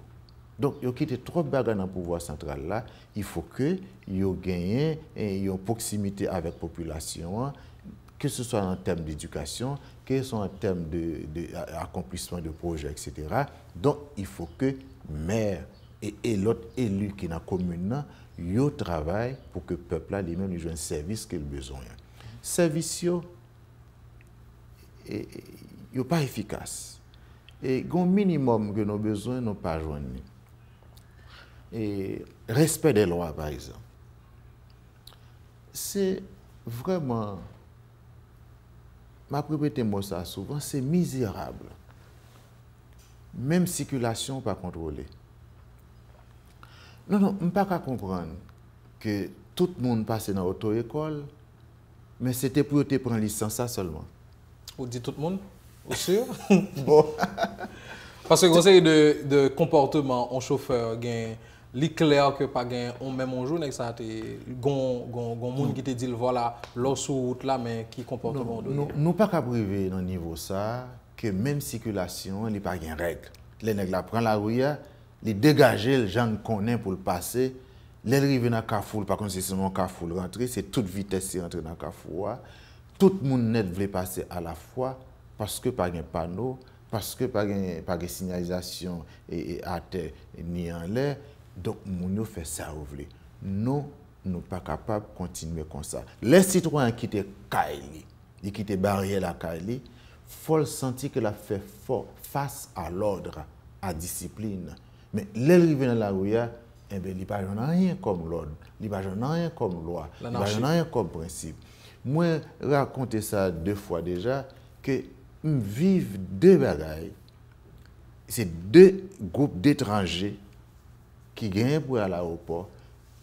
Donc, il y a trop de bagages dans le pouvoir central là. Il faut que ils gagnent une proximité avec la population, que ce soit en termes d'éducation, que ce soit en termes d'accomplissement de projets, etc. Donc, il faut que maire et l'autre élu qui est dans la commune, ils travaillent pour que le peuple lui-même ait un service qu'il a besoin. Service, n'est pas efficace. Et le minimum que nous avons besoin, nous pas joindre. Et respect des lois, par exemple. C'est vraiment, je répète moi ça souvent, c'est misérable. Même circulation pas contrôlée. Non, je ne peux pas comprendre que tout le monde passe dans l'auto-école, mais c'était pour te prendre licence ça seulement. Vous dites tout le monde? Vous sûr? Bon. Parce que le conseil de comportement en chauffeur, il clair que pas gain on même un jour ça gon monde qui te dit voilà l'eau sur route là mais qui comportement nous pas qu'à priver dans niveau ça que même circulation il pas gain règle les nèg la prend la rue les dégager les gens connaît pour le passer les arriver dans Carrefour par contre c'est seulement Carrefour rentrer c'est toute vitesse c'est rentrer dans Carrefour tout le monde net veut passer à la fois parce que pas gain panneau parce que pas de signalisation et à terre ni en l'air. Donc, nous fait ça ou vle. Nous ne sommes pas capables de continuer comme ça. Les citoyens qui étaient Kaili, qui étaient barrières à Kaili, il faut sentir que la fait face à l'ordre, à la discipline. Mais les arrivés dans la rue, eh bien, il n'y a rien comme l'ordre, il n'y a rien comme loi, il n'y a rien comme principe. Moi, raconté ça 2 fois déjà, que je vive 2 bagailles c'est deux groupes d'étrangers qui gagnent pour aller à l'aéroport.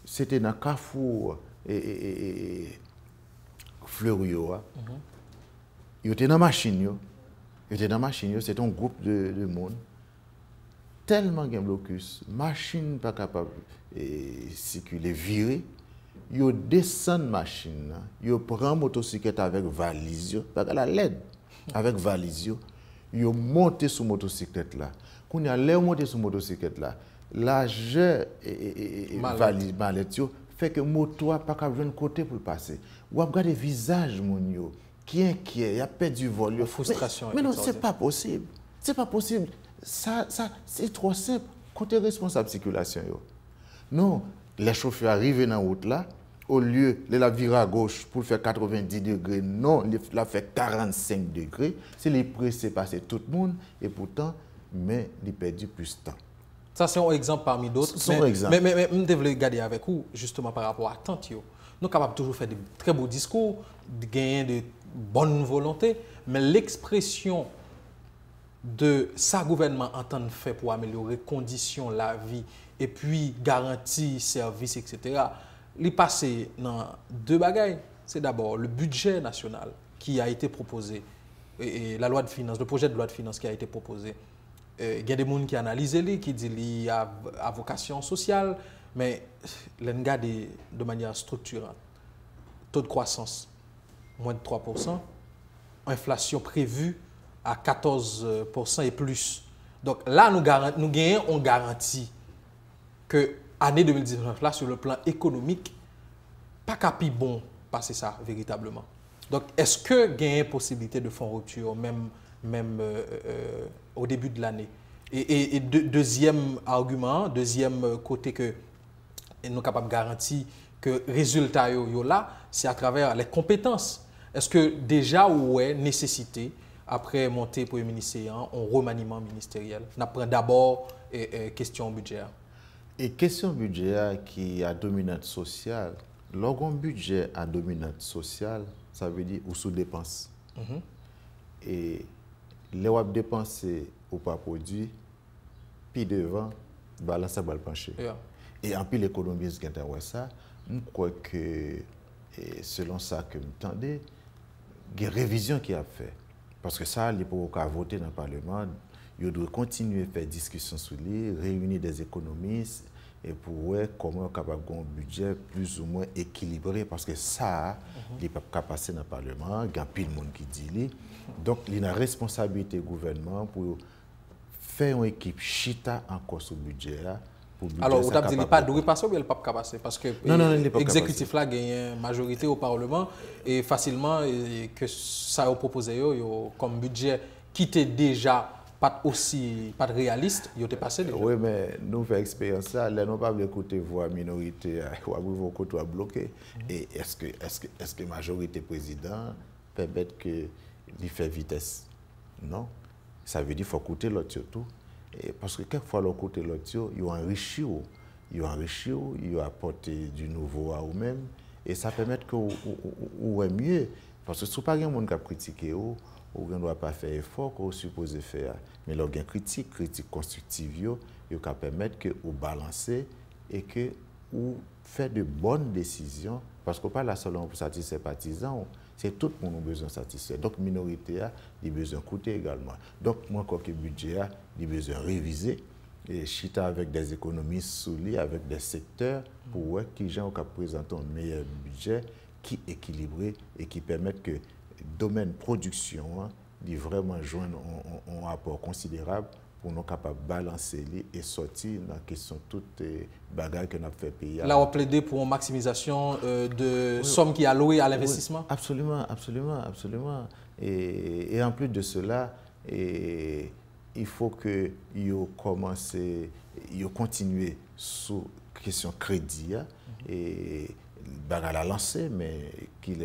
C'était dans Carrefour et Fleurio. Ils étaient dans la machine. C'était un groupe de monde. Tellement de blocus, machine pas capable de circuler, virer. Ils descendent machine, ils prennent motocyclette avec valise, parce qu'elle a l'aide avec valise. Ils montent sur motocyclette là. Quand ils ont monté sur motocyclette là, l'argent et valise mallette fait que moto pas capable de côté pour passer. Ou regarder le visage mon yo qui est inquiet, il a perdu vol. La frustration. Mais non, c'est pas possible. C'est pas possible. Ça c'est trop simple. Côté responsable de circulation yo. Non, les chauffeurs arrivent dans la route là, au lieu de la virer à gauche pour faire 90 degrés, non, il la fait 45 degrés. C'est les pressés passer tout le monde et pourtant, mais il perdu plus de temps. Ça, c'est un exemple parmi d'autres. Mais je devrais regarder avec vous, justement, par rapport à tant. Nous sommes capables de toujours faire de très beaux discours, de gagner de bonne volonté, mais l'expression de sa gouvernement entend faire pour améliorer les conditions de la vie et puis garantir services, etc., il passe dans deux bagailles. C'est d'abord le budget national qui a été proposé et la loi de finances, le projet de loi de finances qui a été proposé. Il y a des gens qui analysent, qui disent qu'il y a vocation sociale, mais les gars de manière structurante. Taux de croissance, moins de 3%. Inflation prévue à 14% et plus. Donc là, nous gagnons, on garantit que l'année 2019, là, sur le plan économique, pas capi bon passer ça véritablement. Donc, est-ce que il y a une possibilité de faire rupture, même au début de l'année? Et deuxième argument, deuxième côté que nous sommes capables de garantir que le résultat là, c'est à travers les compétences. Est-ce que déjà, ou est nécessité, après monter pour le ministère, un remaniement ministériel? On apprend d'abord question budgétaire. Et question budgétaire qui a dominante sociale, lorsqu'un budget a dominante sociale, ça veut dire ou sous-dépense. Et les wap dépenser ou pas produit, puis devant, balance à balle penché. Et en plus l'économiste qui a ça, je crois que selon ça que m'entendez, il y a une révision qui a fait. Parce que ça, il faut voter dans le Parlement, il doit continuer à faire discussion sur lui, réunir des économistes et pour voir comment on est capable d'avoir un budget plus ou moins équilibré. Parce que ça, il ne peut pas passer dans le Parlement, il y a plus de monde qui dit. Donc, il y a une responsabilité du gouvernement pour faire une équipe chita encore sur le budget. Alors, vous avez dit qu'il n'est pas doué passer ou bien il n'est pas passer? Parce que l'exécutif là gagne une majorité au Parlement et facilement que ça a proposé comme budget qui était déjà pas réaliste, il était passé déjà. Oui, mais nous faisons expérience là, nous ne pouvons pas écouter voix minorité, ou côté bloqué. Et est-ce que la majorité président permet qu'il fait vitesse? Non. Ça veut dire qu'il faut écouter l'autre tout. Parce que quelquefois, l'autre côté, l'autre, ils ont enrichi, ils ont apporté du nouveau à eux-mêmes. Et ça permet que vous est mieux. Parce que si vous n'avez pas de monde qui a critiqué, vous ne doit pas faire effort que vous supposez faire. Mais lorsqu'il y a une critique constructive, il va permettre que vous balancez et que vous faites de bonnes décisions. Parce que pas la seule pour satisfaire les partisans, c'est tout le monde qui a besoin de satisfaire. Donc, la minorité a besoin de coûter également. Donc, moi, quand le budget a besoin de réviser, et chita avec des économistes souliers, avec des secteurs, pour voir qui gens ont présenté un meilleur budget qui est équilibré et qui permet que le domaine production vraiment joindre un apport considérable pour nous capables de balancer et sortir dans la question de toutes les bagages que nous avons fait payer. Là, on plaide pour une maximisation de sommes qui allouées à l'investissement? Oui, absolument, absolument, absolument. Et en plus de cela, il faut que vous commencez, vous continuez sur la question crédit. Et bagarre à lancer, mais qui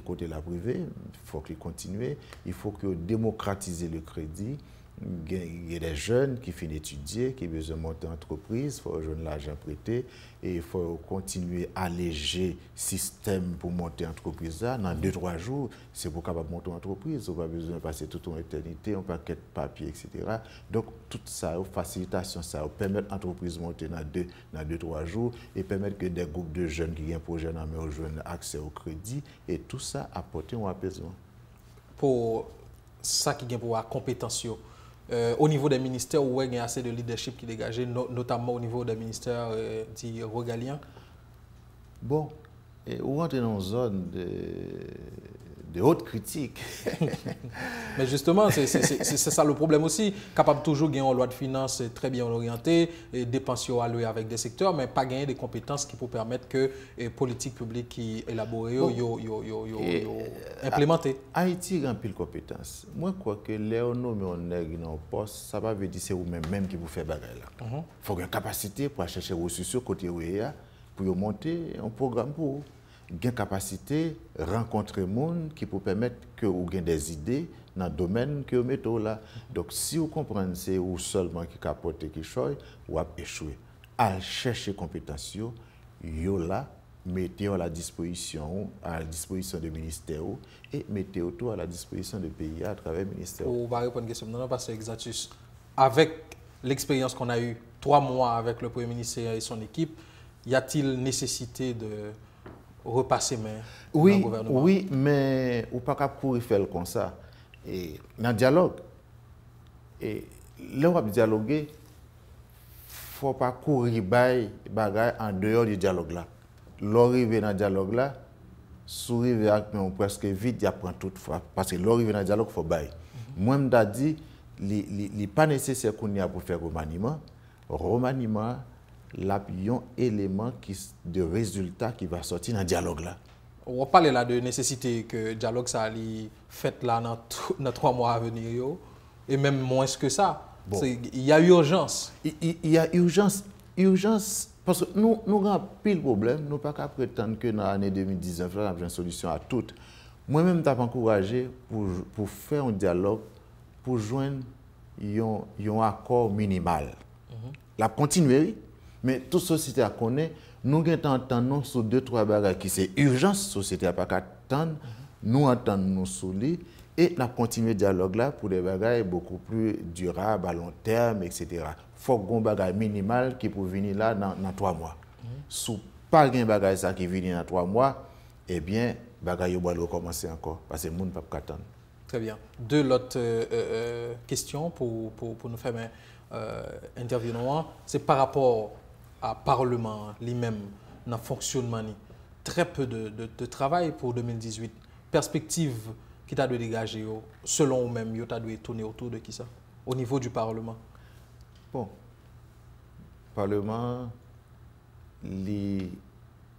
côté la privée, il faut qu'il continue. Il faut que démocratiser le crédit. Il y a des jeunes qui finissent d'étudier, qui ont besoin de monter en entreprise, il faut rejoindre l'argent prêté et il faut continuer à alléger le système pour monter en entreprise. Là, dans 2-3 jours, c'est pour capable monter en entreprise. On n'a pas besoin de passer toute une éternité, un paquet de papier, etc. Donc, tout ça, facilitation, ça permet à l'entreprise de monter dans 2-3 jours et permettre que des groupes de jeunes qui ont un projet dans rejoignent accès au crédit et tout ça apporter un apaisement. Pour ça qui est pour la compétence, au niveau des ministères, où il y a assez de leadership qui est dégagé, notamment au niveau des ministères dits régaliens? Bon, on rentre dans une zone de haute critique. Mais justement, c'est ça le problème aussi. Capable toujours de gagner une loi de finances très bien orientée, et dépenses allouées avec des secteurs, mais pas gagner des compétences qui peuvent permettre que les politiques publiques qui élaborées, implémentées. Haïti a pile compétences. Moi, je crois que Léono, mais on est dans le poste, ça va veut dire que c'est vous-même qui vous faites bagarre là. Il faut une capacité pour chercher les ressources côté OEA pour monter un programme pour vous. Une capacité rencontrer les gens qui peut permettre que vous ayez des idées dans le domaine que vous mettez là. Donc, si vous comprenez que c'est vous seulement qui capote quelque chose, vous avez échoué. À chercher les compétences, vous là, mettez à la disposition du ministère et mettez tout à la disposition du pays à travers le ministère. On va répondre à une question. Non, parce que Exactus, avec l'expérience qu'on a eue 3 mois avec le Premier ministre et son équipe, y a-t-il nécessité de repasser main dans le gouvernement? Oui, mais on ne peut pas courir faire comme ça. Et dans le dialogue, et là où on va dialoguer, il ne faut pas courir bagaille en dehors du dialogue là. L'arrivée dans le dialogue là, sourire avec presque vite, il apprend toutefois. Parce que l'arrivée dans le dialogue, il faut bailler. Moi, je me dis, il n'est pas nécessaire qu'on y a pour faire remaniement. Remaniement, un élément de résultat qui va sortir dans le dialogue là. On parle là de nécessité que le dialogue ça allait fait là dans 3 mois à venir et même moins que ça. Bon. Il y a urgence. Il y a urgence parce que nous avons pile de problèmes. Nous ne pouvons pas prétendre que dans l'année 2019 là, nous avons une solution à toutes. Moi-même, je t'ai encouragé pour faire un dialogue, pour joindre un accord minimal. La continuer. Mais toute société a connaît, nous entendons sur 2-3 bagages qui c'est urgence, société n'a pas qu'à attendre, nous entendons sur lui et nous continuons le dialogue là pour des bagages beaucoup plus durables, à long terme, etc. Il faut qu'on ait un bagage minimal qui peut venir là dans 3 mois. Si pas un bagage qui vient dans 3 mois, eh bien, le bagage va recommencer encore parce que le monde ne peut pas attendre. Très bien. 2 autres questions pour nous faire intervenir. C'est par rapport à Parlement lui-même, dans le fonctionnement, très peu de travail pour 2018. Perspective qui t'a dû dégager, selon vous-même, tu as dû tourner autour de qui ça? Au niveau du Parlement? Bon, le Parlement, il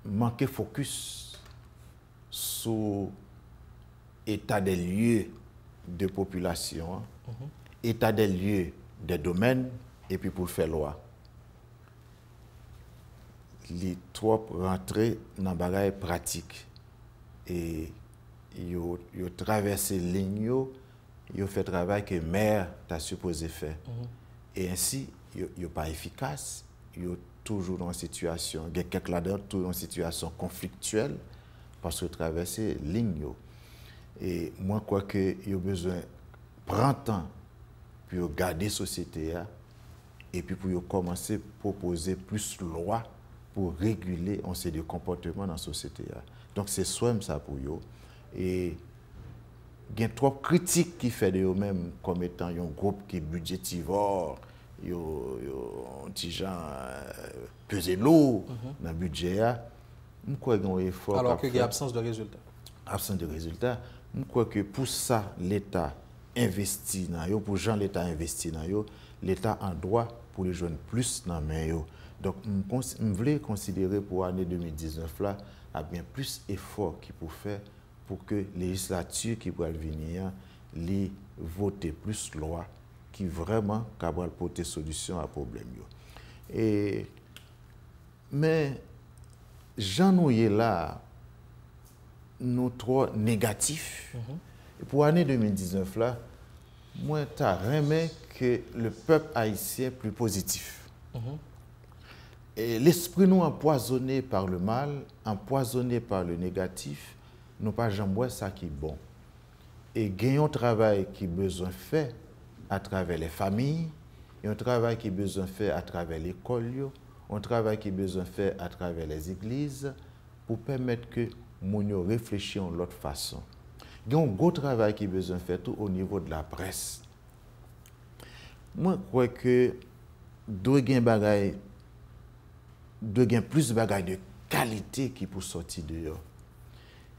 manque focus sur l'état des lieux de population, état des lieux des domaines, et puis pour faire loi. Les trop rentrer dans bagaille pratique et yo traverser ligne yo fait travail que maire t'a supposé faire et ainsi yo pas efficace, yo toujours dans une situation quelques là-dedans toujours en situation conflictuelle parce que traverser ligne et moi crois que yo besoin prendre temps pour garder société et puis pour commencer à proposer plus de lois pour réguler on sait de comportements dans la société. Donc c'est soit ça pour eux. Et il y a trop critiques qui fait de eux-mêmes comme étant un groupe qui est budgétivore, un petit gens pesé lourd dans le budget. Je crois qu'il y a un effort. Alors qu'il y a absence de résultats. Absence de résultats. Je crois que pour ça, l'État investit dans eux, pour gens l'État investit dans eux, l'État en droit pour les jeunes plus dans les mains. Donc, je voulais considérer pour l'année 2019 là, à bien plus d'efforts qu'il faut faire pour que les législatures qui vont venir les voter plus de lois qui vraiment capable porter solution à problème. Mais j'en ai là nous trop négatifs. Pour l'année 2019 là, moi, tu as remis que le peuple haïtien est plus positif. Et l'esprit nous empoisonné par le mal, empoisonné par le négatif, nous pas jamais ça qui est bon. Et gagnons un travail qui est besoin de faire à travers les familles, et un travail qui est besoin de faire à travers l'école, un travail qui est besoin de faire à travers les églises, pour permettre que nous réfléchissions de l'autre façon. Il y a un gros travail qui est besoin de faire tout au niveau de la presse. Moi, je crois que doit y avoir plus de bagages de qualité qui pour sortir dehors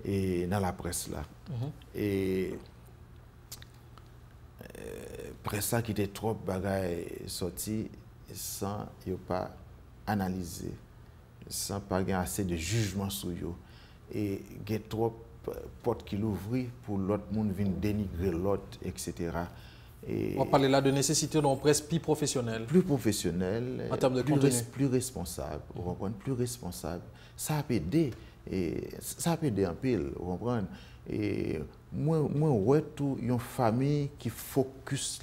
et dans la presse là. Et presse là qui était trop bagages sortis sans y pas analyser, sans pas avoir assez de jugement sur eux. Et il y a trop portes qui l'ouvrent pour l'autre monde venir dénigrer l'autre, etc. Et on parle là de nécessité d'une presse plus professionnelle. Plus professionnelle, en termes de contenu. Plus responsable, vous comprenez, plus responsable. Ça peut aider, et ça peut aider un peu, vous comprenez. Et moi, ouais, tout une famille qui focus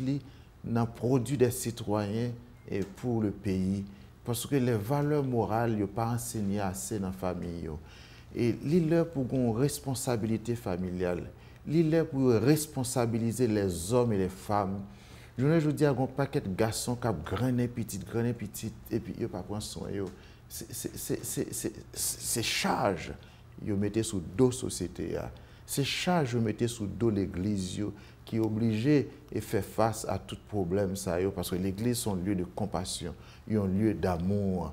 dans le produit des citoyens et pour le pays, parce que les valeurs morales, ne sont pas enseignées assez dans la famille. Et l'île pour une responsabilité familiale, l'île pour responsabiliser les hommes et les femmes. Je dis à un paquet de garçons qui ont grané petit, et puis ils ne pas prendre soin. C'est charge qu'ils mettent sous dos société. C'est charge qu'ils mettent sous dos l'église qui est obligée de faire face à tout problème. Parce que l'église est un lieu de compassion, un lieu d'amour.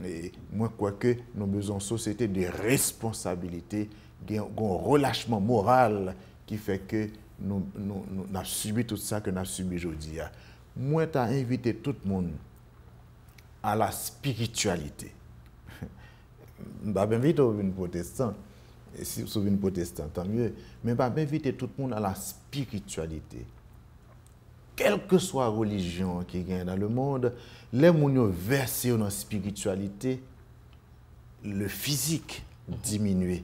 Et moi, je crois que nous avons besoin d'une société de responsabilité, un relâchement moral qui fait que nous avons subi tout ça que nous avons subi aujourd'hui. Moi, je invité tout le monde à la spiritualité. Je vais inviter un protestant, si vous êtes protestant, tant mieux, mais je vais inviter tout le monde à la spiritualité. Quelle que soit la religion qui gagne dans le monde, les gens versés dans la spiritualité, le physique diminue, le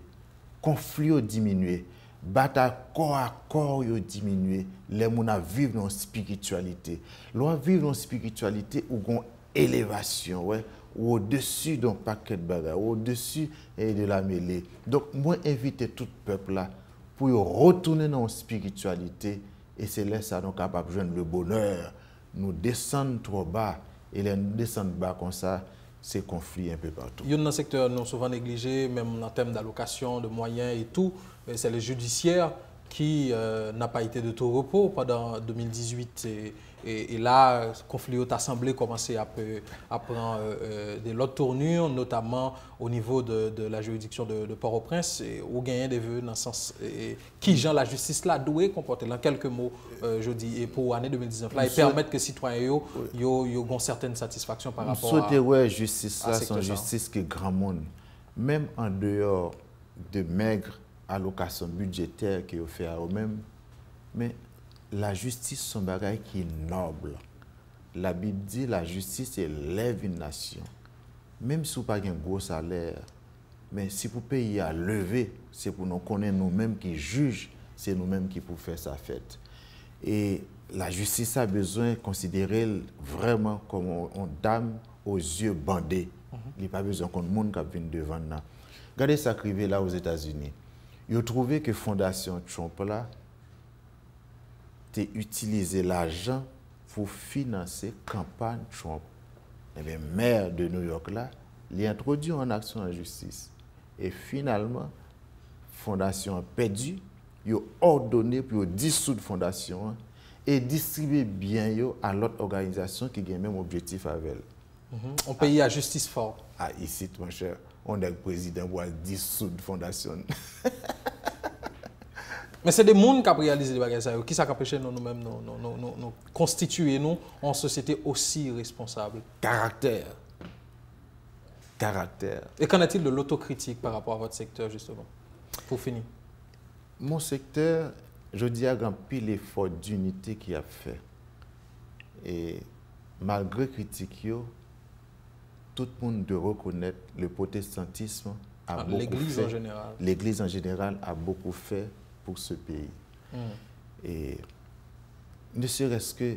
conflit diminue, la bataille corps à corps diminue, les gens vivent dans la spiritualité. Lorsqu'on vit dans la spiritualité, on a une élévation, ouais, au-dessus d'un paquet de bagages, au-dessus de la mêlée. Donc, moi, j'invite tout le peuple là pour retourner dans la spiritualité. Et c'est là que nous sommes capables de joindre le bonheur. Nous descendons trop bas. Et là, nous descendons bas comme ça, c'est conflit un peu partout. Il y a un secteur non souvent négligé, même en termes d'allocation, de moyens et tout. C'est le judiciaire qui n'a pas été de tout repos pendant 2018. Et là, le conflit a semblé commencer à prendre de l'autre tournure, notamment au niveau de la juridiction de Port-au-Prince, où gagner des vœux dans le sens qui genre la justice là doit comporter dans quelques mots, je dis, et pour l'année 2019 là, et permettre que les citoyens aient une certaine satisfaction par rapport à la justice là, c'est une justice qui est grand monde. Même en dehors de maigres allocations budgétaires qui ont fait à eux-mêmes, mais la justice, c'est un bagage qui est noble. La Bible dit la justice élève une nation. Même si vous n'avez pas un gros salaire, mais si vous payez à lever, c'est pour nous connaître nous-mêmes qui jugeons, c'est nous-mêmes qui pouvons faire sa fête. Et la justice a besoin de considérer vraiment comme une dame aux yeux bandés. Il n'y a pas besoin qu'on monde qui vienne devant nous. Regardez ça qui arrive là aux États-Unis. Ils ont trouvé que la Fondation Trump là, utilisé l'argent pour financer la campagne Trump. Et bien, maire de New York, là, il a introduit en action en justice. Et finalement, la fondation a perdu, il a ordonné pour dissoudre la fondation et distribuer bien à l'autre organisation qui a le même objectif avec elle. On paye à justice fort. Ah, ici, mon cher, on est le président pour dissoudre la fondation. Mais c'est des gens qui ont réalisé des bagages. Qui ça empêche nous-mêmes nous constituer nous en société aussi responsable? Caractère. Caractère. Et qu'en est-il de l'autocritique par rapport à votre secteur, justement? Pour finir. Mon secteur, je dis à grand pile l'effort d'unité qu'il a fait. Et malgré critique, tout le monde doit reconnaître le protestantisme a beaucoup fait. L'Église en général. L'Église en général a beaucoup fait pour ce pays. Et ne serait-ce que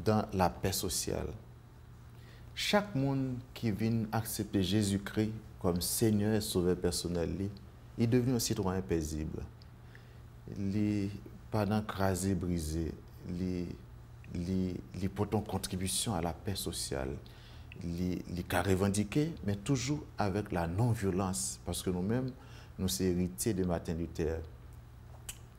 dans la paix sociale. Chaque monde qui vient accepter Jésus-Christ comme Seigneur et Sauveur personnel, il est devenu un citoyen paisible. Il pas d'encrasé, brisé. Il porte une contribution à la paix sociale. Il a revendiqué, mais toujours avec la non-violence, parce que nous-mêmes, nous sommes héritiers de Martin Luther.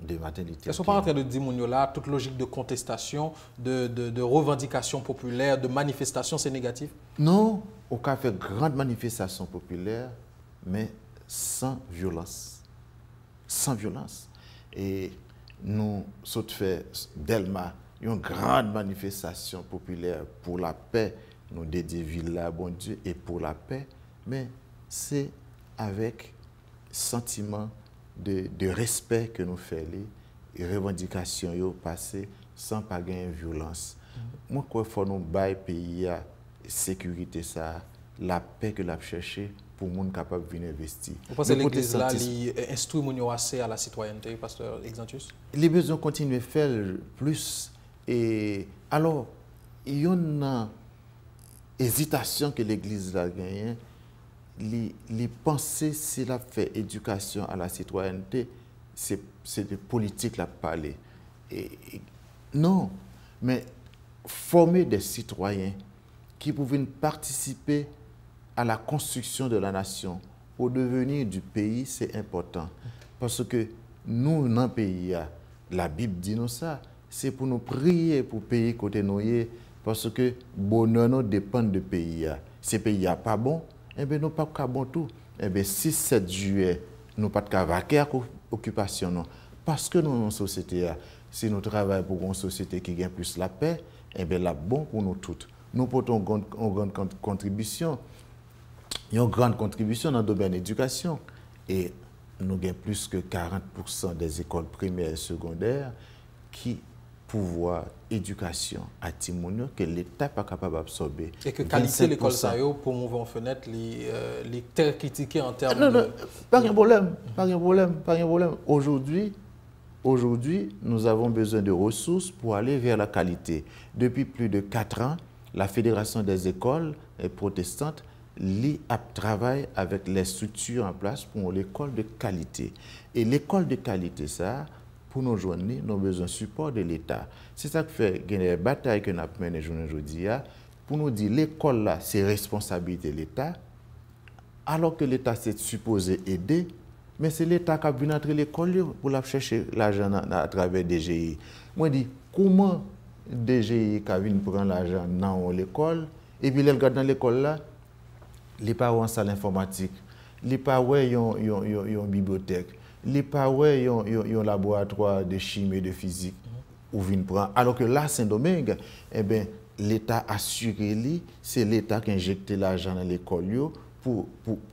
Est-ce qu'on n'est pas en train de dire, là, toute logique de contestation, de revendication populaire, de manifestation, c'est négatif? Non, on peut faire grande manifestation populaire, mais sans violence. Sans violence. Et nous sommes fait Delma, une grande manifestation populaire pour la paix. Nous dédions Villa, bon Dieu, et pour la paix, mais c'est avec sentiment de respect que nous faisons les revendications passées sans pas gagner violence. Moi, il faut nous bailler pays à sécurité, ça, la paix que l'on cherche pour les gens capables de venir investir. Vous pensez que l'Église là instruit les gens assez à la citoyenneté, pasteur Exantius? Les besoins continuent de faire plus. Et alors, il y a une hésitation que l'Église a gagnée. Les pensées, s'il a fait éducation à la citoyenneté, c'est de politique à parler. Non, mais former des citoyens qui pouvaient participer à la construction de la nation, au devenir du pays, c'est important. Parce que nous, dans le pays, la Bible dit nous ça, c'est pour nous prier pour le pays côté nous, parce que le bonheur nous dépend du pays. Si le pays n'est pas bon, eh bien, nous pas bon tout. Eh bien, 6-7 juillet, nous pas de vaquer à l'occupation. Parce que nous, dans une société, si nous travaillons pour une société qui gagne plus la paix, eh bien, là, bon pour nous toutes. Nous portons une grande contribution. Il y a une grande contribution dans le domaine de l'éducation. Et nous avons plus que 40% des écoles primaires et secondaires qui pouvoir éducation à Timounio que l'État n'est pas capable d'absorber. Et que qualité de l'école pour mouvoir en fenêtre, les terres critiquées en termes non, de... Non, pas de problème, pas de problème, pas de problème. Aujourd'hui, nous avons besoin de ressources pour aller vers la qualité. Depuis plus de 4 ans, la Fédération des écoles protestantes travaille avec les structures en place pour l'école de qualité. Et l'école de qualité, ça, pour nos journées, nous avons besoin de support de l'État. C'est ça qui fait qu'il y a des batailles que nous avons menées aujourd'hui. Pour nous dire que l'école, là, c'est responsabilité de l'État, alors que l'État s'est supposé aider, mais c'est l'État qui a venu entrer l'école pour chercher l'argent à travers DGI. Moi, je dis, comment DGI qui a venu prendre l'argent dans l'école, et puis, dans l'école, là, les parents ont une salle informatique, les parents ont une bibliothèque, les parents ont un laboratoire de chimie et de physique où viennent prendre. Alors que là, Saint-Domingue, eh bien, l'État assuré, c'est l'État qui a injecté l'argent dans l'école pour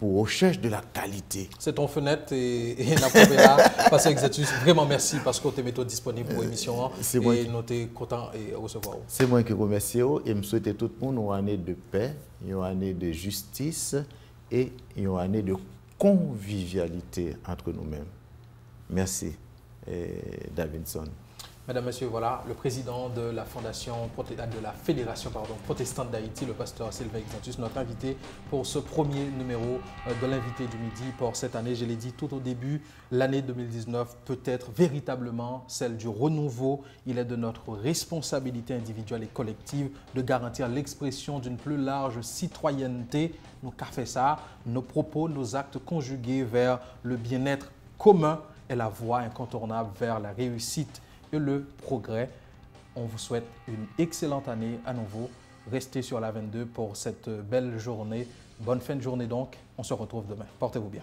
recherche de la qualité. C'est ton fenêtre et là, parce que Exantius, vraiment merci parce que tu es disponible pour l'émission et nous sommes contents de recevoir. C'est moi qui remercie et je souhaite tout le monde une année de paix, une année de justice et une année de convivialité entre nous-mêmes. Merci, Davidson. Mesdames, Messieurs, voilà le président de la Fédération protestante d'Haïti, le pasteur Sylvain Exantius, notre invité pour ce premier numéro de l'invité du midi pour cette année. Je l'ai dit tout au début, l'année 2019 peut être véritablement celle du renouveau. Il est de notre responsabilité individuelle et collective de garantir l'expression d'une plus large citoyenneté. Nous avons fait ça, nos propos, nos actes conjugués vers le bien-être commun est la voie incontournable vers la réussite et le progrès. On vous souhaite une excellente année à nouveau. Restez sur la 22 pour cette belle journée. Bonne fin de journée donc. On se retrouve demain. Portez-vous bien.